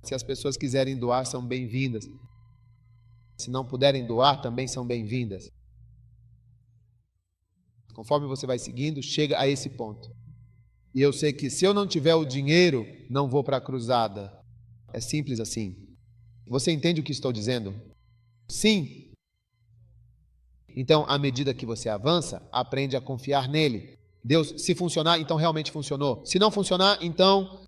Se as pessoas quiserem doar, são bem-vindas. Se não puderem doar, também são bem-vindas. Conforme você vai seguindo, chega a esse ponto. E eu sei que se eu não tiver o dinheiro, não vou para a cruzada. É simples assim. Você entende o que estou dizendo? Sim. Então, à medida que você avança, aprende a confiar nele. Deus, se funcionar, então realmente funcionou. Se não funcionar, então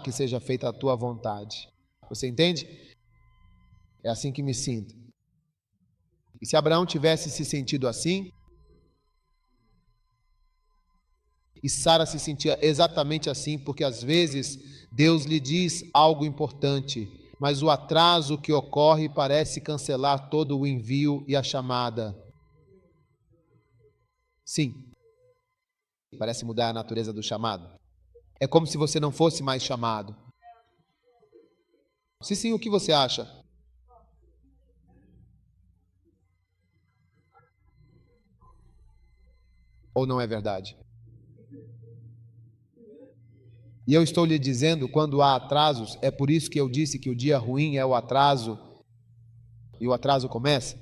que seja feita a tua vontade. Você entende? É assim que me sinto. E se Abraão tivesse se sentido assim, e Sara se sentia exatamente assim, porque às vezes Deus lhe diz algo importante, mas o atraso que ocorre parece cancelar todo o envio e a chamada. Sim, parece mudar a natureza do chamado. É como se você não fosse mais chamado. Se sim, o que você acha? Ou não é verdade? E eu estou lhe dizendo, quando há atrasos, é por isso que eu disse que o dia ruim é o atraso, e o atraso começa.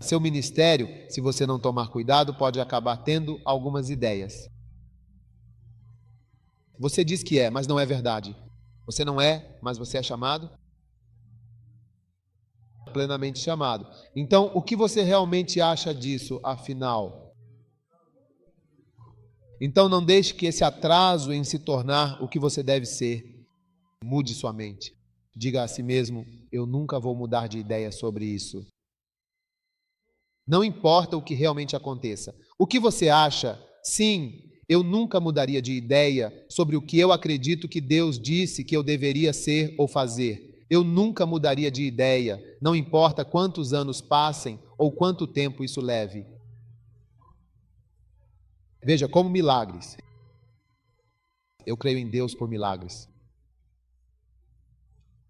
Seu ministério, se você não tomar cuidado, pode acabar tendo algumas ideias. Você diz que é, mas não é verdade. Você não é, mas você é chamado? Plenamente chamado. Então, o que você realmente acha disso, afinal? Então, não deixe que esse atraso em se tornar o que você deve ser mude sua mente. Diga a si mesmo, eu nunca vou mudar de ideia sobre isso. Não importa o que realmente aconteça. O que você acha? Sim, eu nunca mudaria de ideia sobre o que eu acredito que Deus disse que eu deveria ser ou fazer. Eu nunca mudaria de ideia, não importa quantos anos passem ou quanto tempo isso leve. Veja, como milagres. Eu creio em Deus por milagres.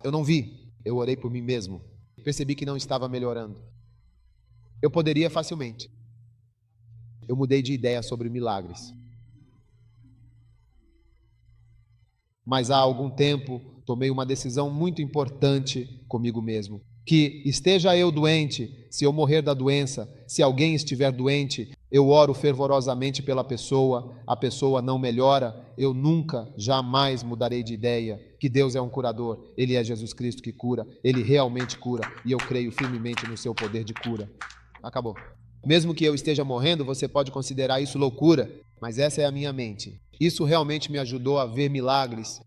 Eu não vi, eu orei por mim mesmo. Percebi que não estava melhorando. Eu poderia facilmente. Eu mudei de ideia sobre milagres. Mas há algum tempo tomei uma decisão muito importante comigo mesmo. Que esteja eu doente, se eu morrer da doença, se alguém estiver doente, eu oro fervorosamente pela pessoa, a pessoa não melhora, eu nunca, jamais mudarei de ideia que Deus é um curador, Ele é Jesus Cristo que cura, Ele realmente cura e eu creio firmemente no seu poder de cura. Acabou. Mesmo que eu esteja morrendo, você pode considerar isso loucura, mas essa é a minha mente. Isso realmente me ajudou a ver milagres,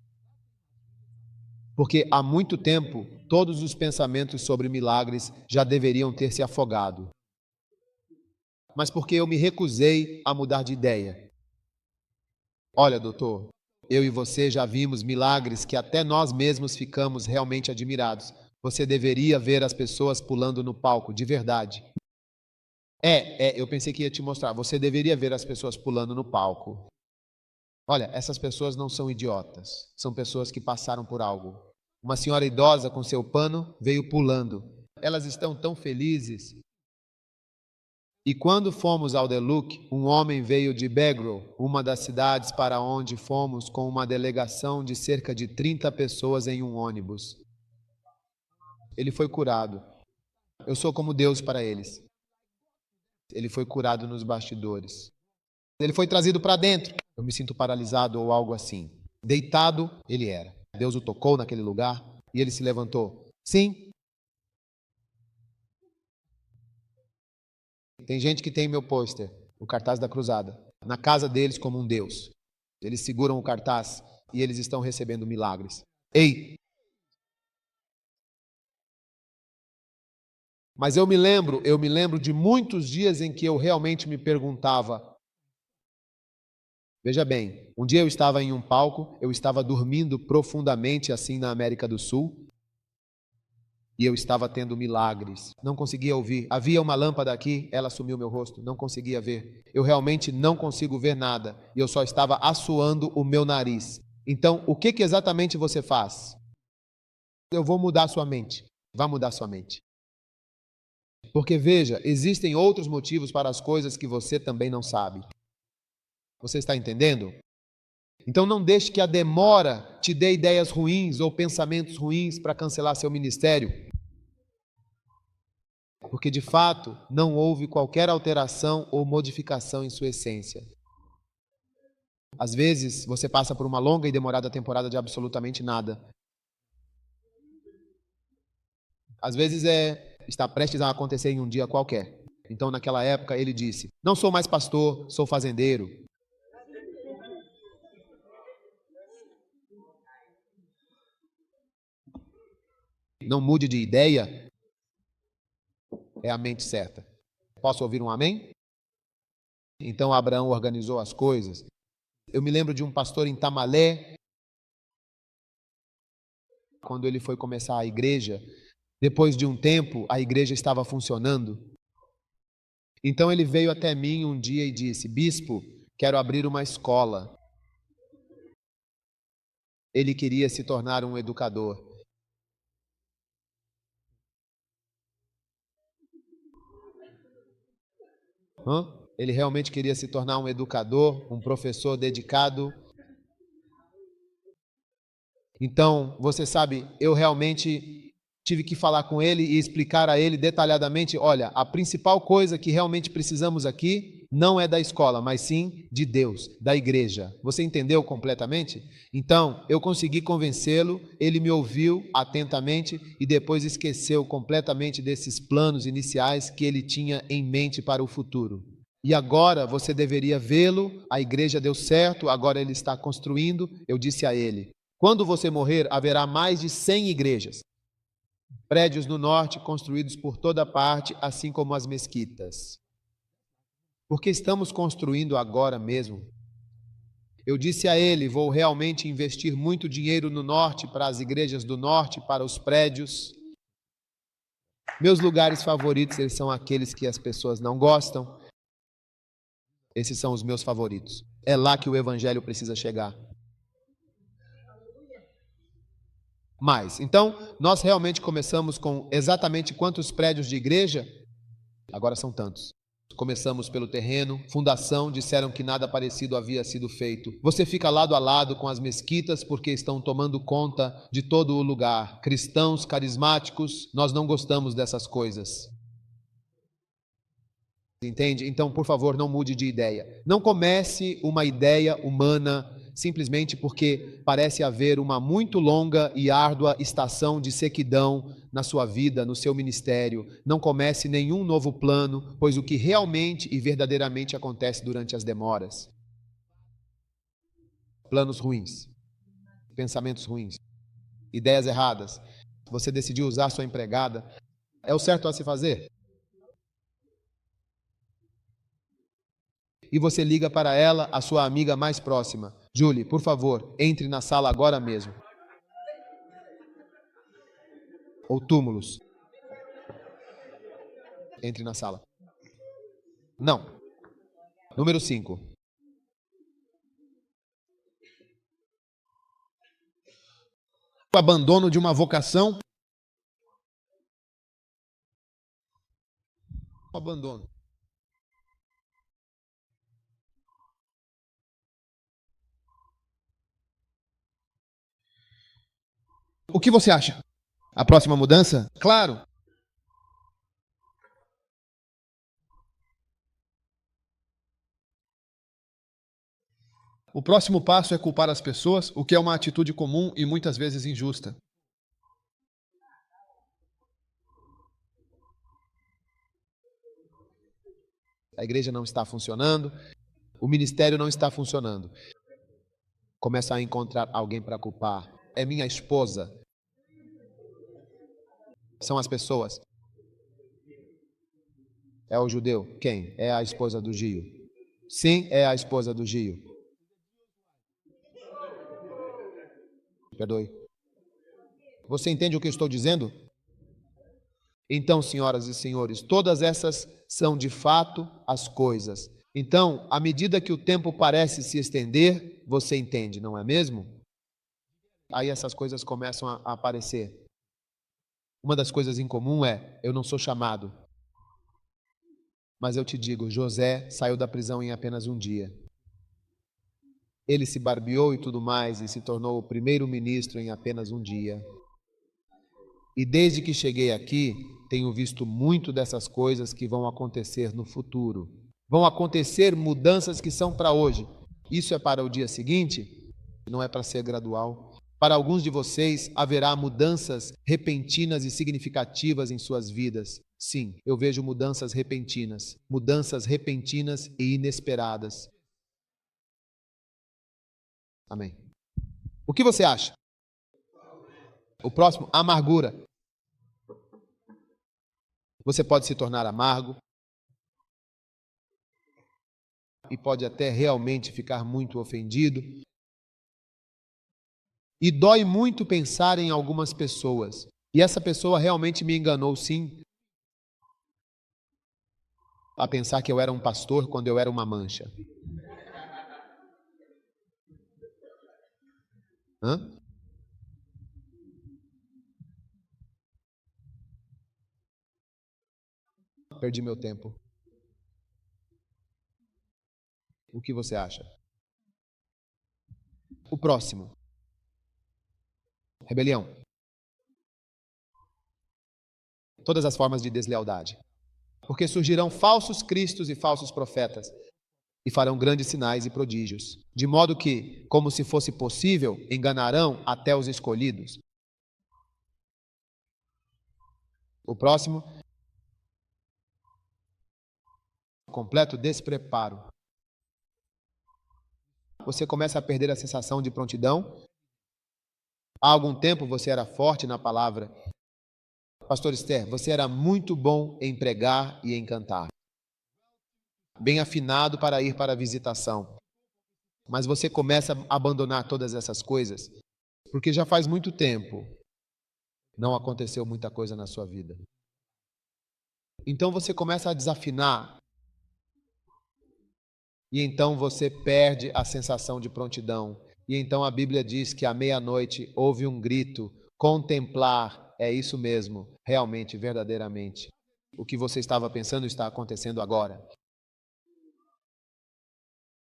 porque há muito tempo todos os pensamentos sobre milagres já deveriam ter se afogado. Mas porque eu me recusei a mudar de ideia. Olha, doutor, eu e você já vimos milagres que até nós mesmos ficamos realmente admirados. Você deveria ver as pessoas pulando no palco, de verdade. Eu pensei que ia te mostrar. Você deveria ver as pessoas pulando no palco. Olha, essas pessoas não são idiotas. São pessoas que passaram por algo. Uma senhora idosa com seu pano veio pulando. Elas estão tão felizes. E quando fomos ao The Look, um homem veio de Bagro, uma das cidades para onde fomos, com uma delegação de cerca de 30 pessoas em um ônibus. Ele foi curado. Eu sou como Deus para eles. Ele foi curado nos bastidores. Ele foi trazido para dentro. Eu me sinto paralisado ou algo assim. Deitado, ele era. Deus o tocou naquele lugar e ele se levantou. Sim. Tem gente que tem meu pôster, o cartaz da cruzada, na casa deles como um Deus. Eles seguram o cartaz e eles estão recebendo milagres. Ei! Mas eu me lembro de muitos dias em que eu realmente me perguntava. Veja bem, um dia eu estava em um palco, eu estava dormindo profundamente assim na América do Sul, e eu estava tendo milagres. Não conseguia ouvir. Havia uma lâmpada aqui, ela sumiu meu rosto, não conseguia ver. Eu realmente não consigo ver nada, e eu só estava assoando o meu nariz. Então, o que exatamente você faz? Eu vou mudar sua mente. Vá mudar sua mente. Porque veja, existem outros motivos para as coisas que você também não sabe. Você está entendendo? Então não deixe que a demora te dê ideias ruins ou pensamentos ruins para cancelar seu ministério. Porque de fato não houve qualquer alteração ou modificação em sua essência. Às vezes, você passa por uma longa e demorada temporada de absolutamente nada. Às vezes está prestes a acontecer em um dia qualquer. Então, naquela época, ele disse: não sou mais pastor, sou fazendeiro. Não mude de ideia, é a mente certa. Posso ouvir um amém? Então, Abraão organizou as coisas. Eu me lembro de um pastor em Tamalé, quando ele foi começar a igreja. Depois de um tempo, a igreja estava funcionando. Então ele veio até mim um dia e disse: bispo, quero abrir uma escola. Ele queria se tornar um educador. Ele realmente queria se tornar um educador, um professor dedicado. Então, você sabe, eu realmente tive que falar com ele e explicar a ele detalhadamente: olha, a principal coisa que realmente precisamos aqui não é da escola, mas sim de Deus, da igreja. Você entendeu completamente? Então, eu consegui convencê-lo, ele me ouviu atentamente e depois esqueceu completamente desses planos iniciais que ele tinha em mente para o futuro. E agora você deveria vê-lo, a igreja deu certo, agora ele está construindo. Eu disse a ele: quando você morrer, haverá mais de 100 igrejas. Prédios no norte construídos por toda parte, assim como as mesquitas. Porque estamos construindo agora mesmo. Eu disse a ele: vou realmente investir muito dinheiro no norte, para as igrejas do norte, para os prédios. Meus lugares favoritos, eles são aqueles que as pessoas não gostam. Esses são os meus favoritos. É lá que o evangelho precisa chegar. Mas, então, nós realmente começamos com exatamente quantos prédios de igreja? Agora são tantos. Começamos pelo terreno, fundação, disseram que nada parecido havia sido feito. Você fica lado a lado com as mesquitas porque estão tomando conta de todo o lugar. Cristãos carismáticos, nós não gostamos dessas coisas. Entende? Então, por favor, não mude de ideia. Não comece uma ideia humana simplesmente porque parece haver uma muito longa e árdua estação de sequidão na sua vida, no seu ministério. Não comece nenhum novo plano, pois o que realmente e verdadeiramente acontece durante as demoras. Planos ruins, pensamentos ruins, ideias erradas. Você decidiu usar sua empregada. É o certo a se fazer? E você liga para ela, a sua amiga mais próxima: Julie, por favor, entre na sala agora mesmo. Ou Túmulos, entre na sala. Não. Número 5. O abandono de uma vocação. O abandono. O que você acha? A próxima mudança? Claro. O próximo passo é culpar as pessoas, o que é uma atitude comum e muitas vezes injusta. A igreja não está funcionando, o ministério não está funcionando. Começa a encontrar alguém para culpar. É minha esposa. São as pessoas. É o judeu. Quem? É a esposa do Gio. Sim, é a esposa do Gio. Perdoe. Você entende o que eu estou dizendo? Então, senhoras e senhores, todas essas são de fato as coisas. Então, à medida que o tempo parece se estender, você entende, não é mesmo? Aí essas coisas começam a aparecer. Uma das coisas em comum é: eu não sou chamado. Mas eu te digo, José saiu da prisão em apenas um dia. Ele se barbeou e tudo mais e se tornou o primeiro-ministro em apenas um dia. E desde que cheguei aqui, tenho visto muito dessas coisas que vão acontecer no futuro. Vão acontecer mudanças que são para hoje. Isso é para o dia seguinte? Não é para ser gradual. Para alguns de vocês, haverá mudanças repentinas e significativas em suas vidas. Sim, eu vejo mudanças repentinas e inesperadas. Amém. O que você acha? O próximo, amargura. Você pode se tornar amargo e pode até realmente ficar muito ofendido. E dói muito pensar em algumas pessoas. E essa pessoa realmente me enganou, sim, a pensar que eu era um pastor quando eu era uma mancha. Hã? Perdi meu tempo. O que você acha? O próximo. Rebelião. Todas as formas de deslealdade. Porque surgirão falsos cristos e falsos profetas, e farão grandes sinais e prodígios, de modo que, como se fosse possível, enganarão até os escolhidos. O próximo. Completo despreparo. Você começa a perder a sensação de prontidão. Há algum tempo você era forte na palavra. Pastor Esther, você era muito bom em pregar e em cantar. Bem afinado para ir para a visitação. Mas você começa a abandonar todas essas coisas, porque já faz muito tempo não aconteceu muita coisa na sua vida. Então você começa a desafinar. E então você perde a sensação de prontidão. E então a Bíblia diz que à meia-noite houve um grito, contemplar, é isso mesmo, realmente, verdadeiramente. O que você estava pensando está acontecendo agora.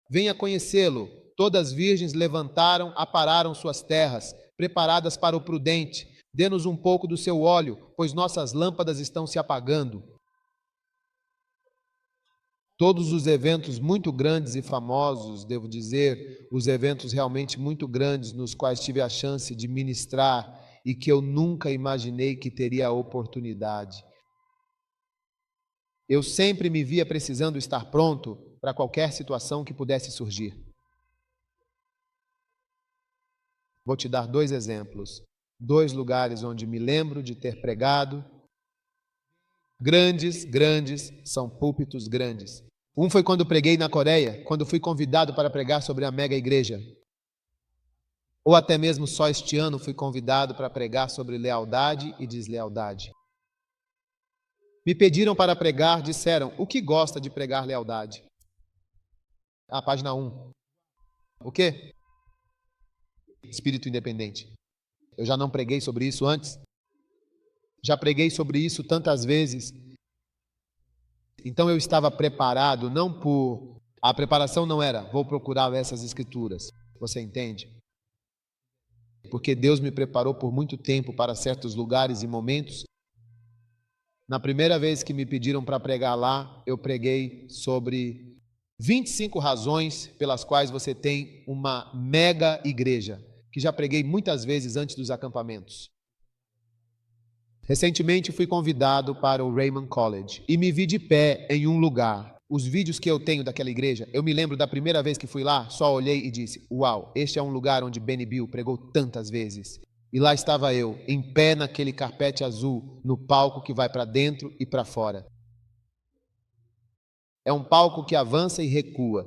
Venha conhecê-lo. Todas as virgens levantaram, apararam suas terras, preparadas para o prudente. Dê-nos um pouco do seu óleo, pois nossas lâmpadas estão se apagando. Todos os eventos muito grandes e famosos, devo dizer, os eventos realmente muito grandes nos quais tive a chance de ministrar e que eu nunca imaginei que teria a oportunidade. Eu sempre me via precisando estar pronto para qualquer situação que pudesse surgir. Vou te dar 2 exemplos, 2 lugares onde me lembro de ter pregado. Grandes são púlpitos grandes. Um foi quando preguei na Coreia, quando fui convidado para pregar sobre a mega igreja. Ou até mesmo só este ano fui convidado para pregar sobre lealdade e deslealdade. Me pediram para pregar, disseram, o que gosta de pregar lealdade? Página 1. O quê? Espírito independente. Eu já não preguei sobre isso antes? Já preguei sobre isso tantas vezes. Então eu estava preparado, não por... A preparação não era, vou procurar essas escrituras. Você entende? Porque Deus me preparou por muito tempo para certos lugares e momentos. Na primeira vez que me pediram para pregar lá, eu preguei sobre 25 razões pelas quais você tem uma mega igreja, que já preguei muitas vezes antes dos acampamentos. Recentemente fui convidado para o Raymond College e me vi de pé em um lugar. Os vídeos que eu tenho daquela igreja, eu me lembro da primeira vez que fui lá, só olhei e disse, uau, este é um lugar onde Benny Bill pregou tantas vezes. E lá estava eu, em pé naquele carpete azul, no palco que vai para dentro e para fora. É um palco que avança e recua.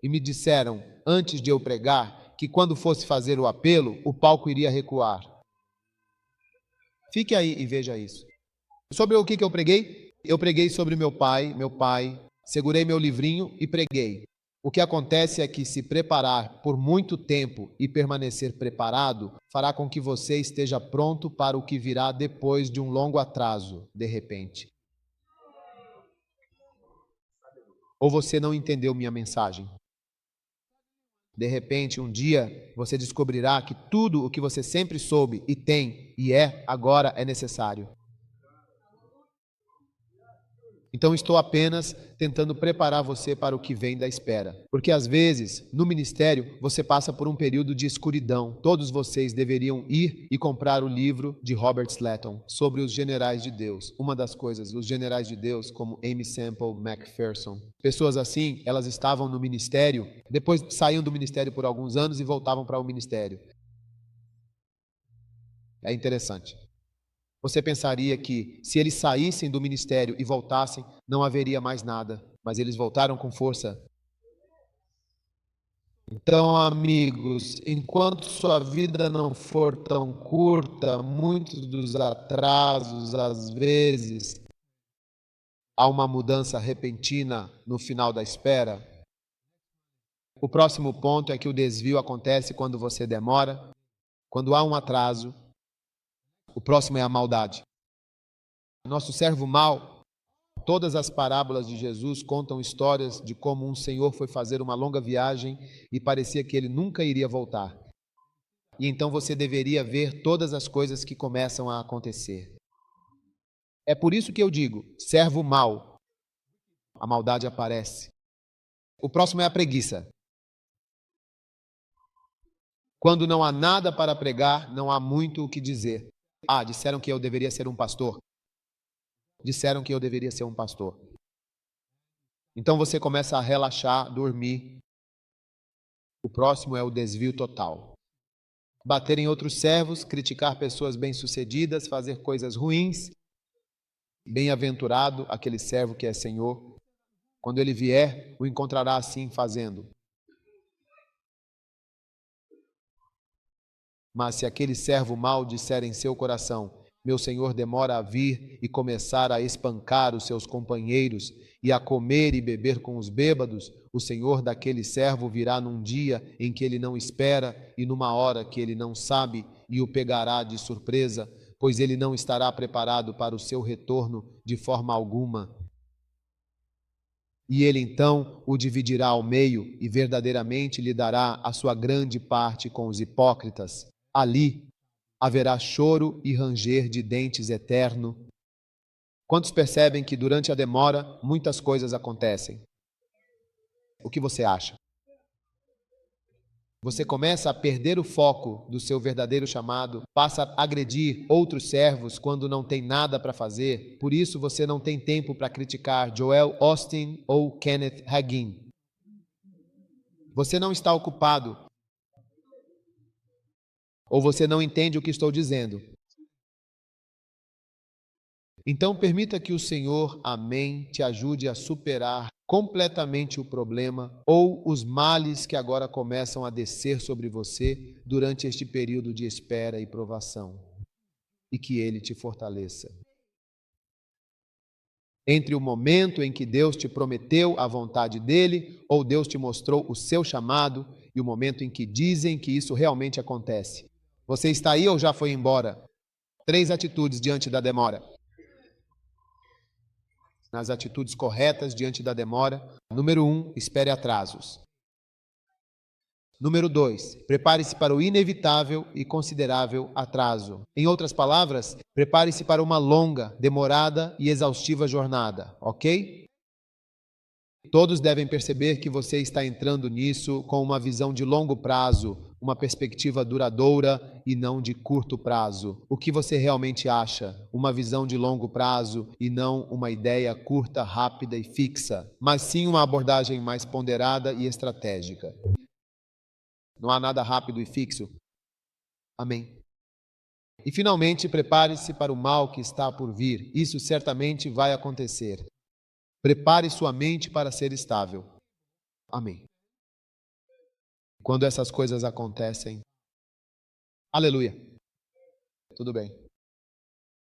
E me disseram, antes de eu pregar, que quando fosse fazer o apelo, o palco iria recuar. Fique aí e veja isso. Sobre o que eu preguei? Eu preguei sobre meu pai, segurei meu livrinho e preguei. O que acontece é que se preparar por muito tempo e permanecer preparado, fará com que você esteja pronto para o que virá depois de um longo atraso, de repente. Ou você não entendeu minha mensagem? De repente, um dia, você descobrirá que tudo o que você sempre soube e tem e é, agora é necessário. Então estou apenas tentando preparar você para o que vem da espera. Porque às vezes, no ministério, você passa por um período de escuridão. Todos vocês deveriam ir e comprar o livro de Robert Slatton sobre os generais de Deus. Uma das coisas, os generais de Deus, como Amy Semple McPherson. Pessoas assim, elas estavam no ministério, depois saíam do ministério por alguns anos e voltavam para o ministério. É interessante. Você pensaria que, se eles saíssem do ministério e voltassem, não haveria mais nada. Mas eles voltaram com força. Então, amigos, enquanto sua vida não for tão curta, muitos dos atrasos, às vezes, há uma mudança repentina no final da espera. O próximo ponto é que o desvio acontece quando você demora, quando há um atraso. O próximo é a maldade. Nosso servo mau, todas as parábolas de Jesus contam histórias de como um senhor foi fazer uma longa viagem e parecia que ele nunca iria voltar. E então você deveria ver todas as coisas que começam a acontecer. É por isso que eu digo, servo mau, a maldade aparece. O próximo é a preguiça. Quando não há nada para pregar, não há muito o que dizer. Ah, disseram que eu deveria ser um pastor. Disseram que eu deveria ser um pastor. Então você começa a relaxar, dormir. O próximo é o desvio total. Bater em outros servos, criticar pessoas bem-sucedidas, fazer coisas ruins. Bem-aventurado aquele servo que é senhor. Quando ele vier, o encontrará assim fazendo. Mas se aquele servo mau disser em seu coração, meu senhor demora a vir e começar a espancar os seus companheiros e a comer e beber com os bêbados, o senhor daquele servo virá num dia em que ele não espera e numa hora que ele não sabe e o pegará de surpresa, pois ele não estará preparado para o seu retorno de forma alguma. E ele então o dividirá ao meio e verdadeiramente lhe dará a sua grande parte com os hipócritas. Ali haverá choro e ranger de dentes eterno. Quantos percebem que durante a demora muitas coisas acontecem? O que você acha? Você começa a perder o foco do seu verdadeiro chamado, passa a agredir outros servos quando não tem nada para fazer. Por isso você não tem tempo para criticar Joel Osteen ou Kenneth Hagin. Você não está ocupado. Ou você não entende o que estou dizendo. Então permita que o Senhor, amém, te ajude a superar completamente o problema ou os males que agora começam a descer sobre você durante este período de espera e provação. E que Ele te fortaleça. Entre o momento em que Deus te prometeu a vontade dEle, ou Deus te mostrou o seu chamado, e o momento em que dizem que isso realmente acontece. Você está aí ou já foi embora? 3 atitudes diante da demora. Nas atitudes corretas diante da demora. Número 1, espere atrasos. Número 2, prepare-se para o inevitável e considerável atraso. Em outras palavras, prepare-se para uma longa, demorada e exaustiva jornada, ok? Todos devem perceber que você está entrando nisso com uma visão de longo prazo, uma perspectiva duradoura e não de curto prazo. O que você realmente acha? Uma visão de longo prazo e não uma ideia curta, rápida e fixa, mas sim uma abordagem mais ponderada e estratégica. Não há nada rápido e fixo. Amém. E finalmente, prepare-se para o mal que está por vir. Isso certamente vai acontecer. Prepare sua mente para ser estável. Amém. Quando essas coisas acontecem, aleluia. Tudo bem.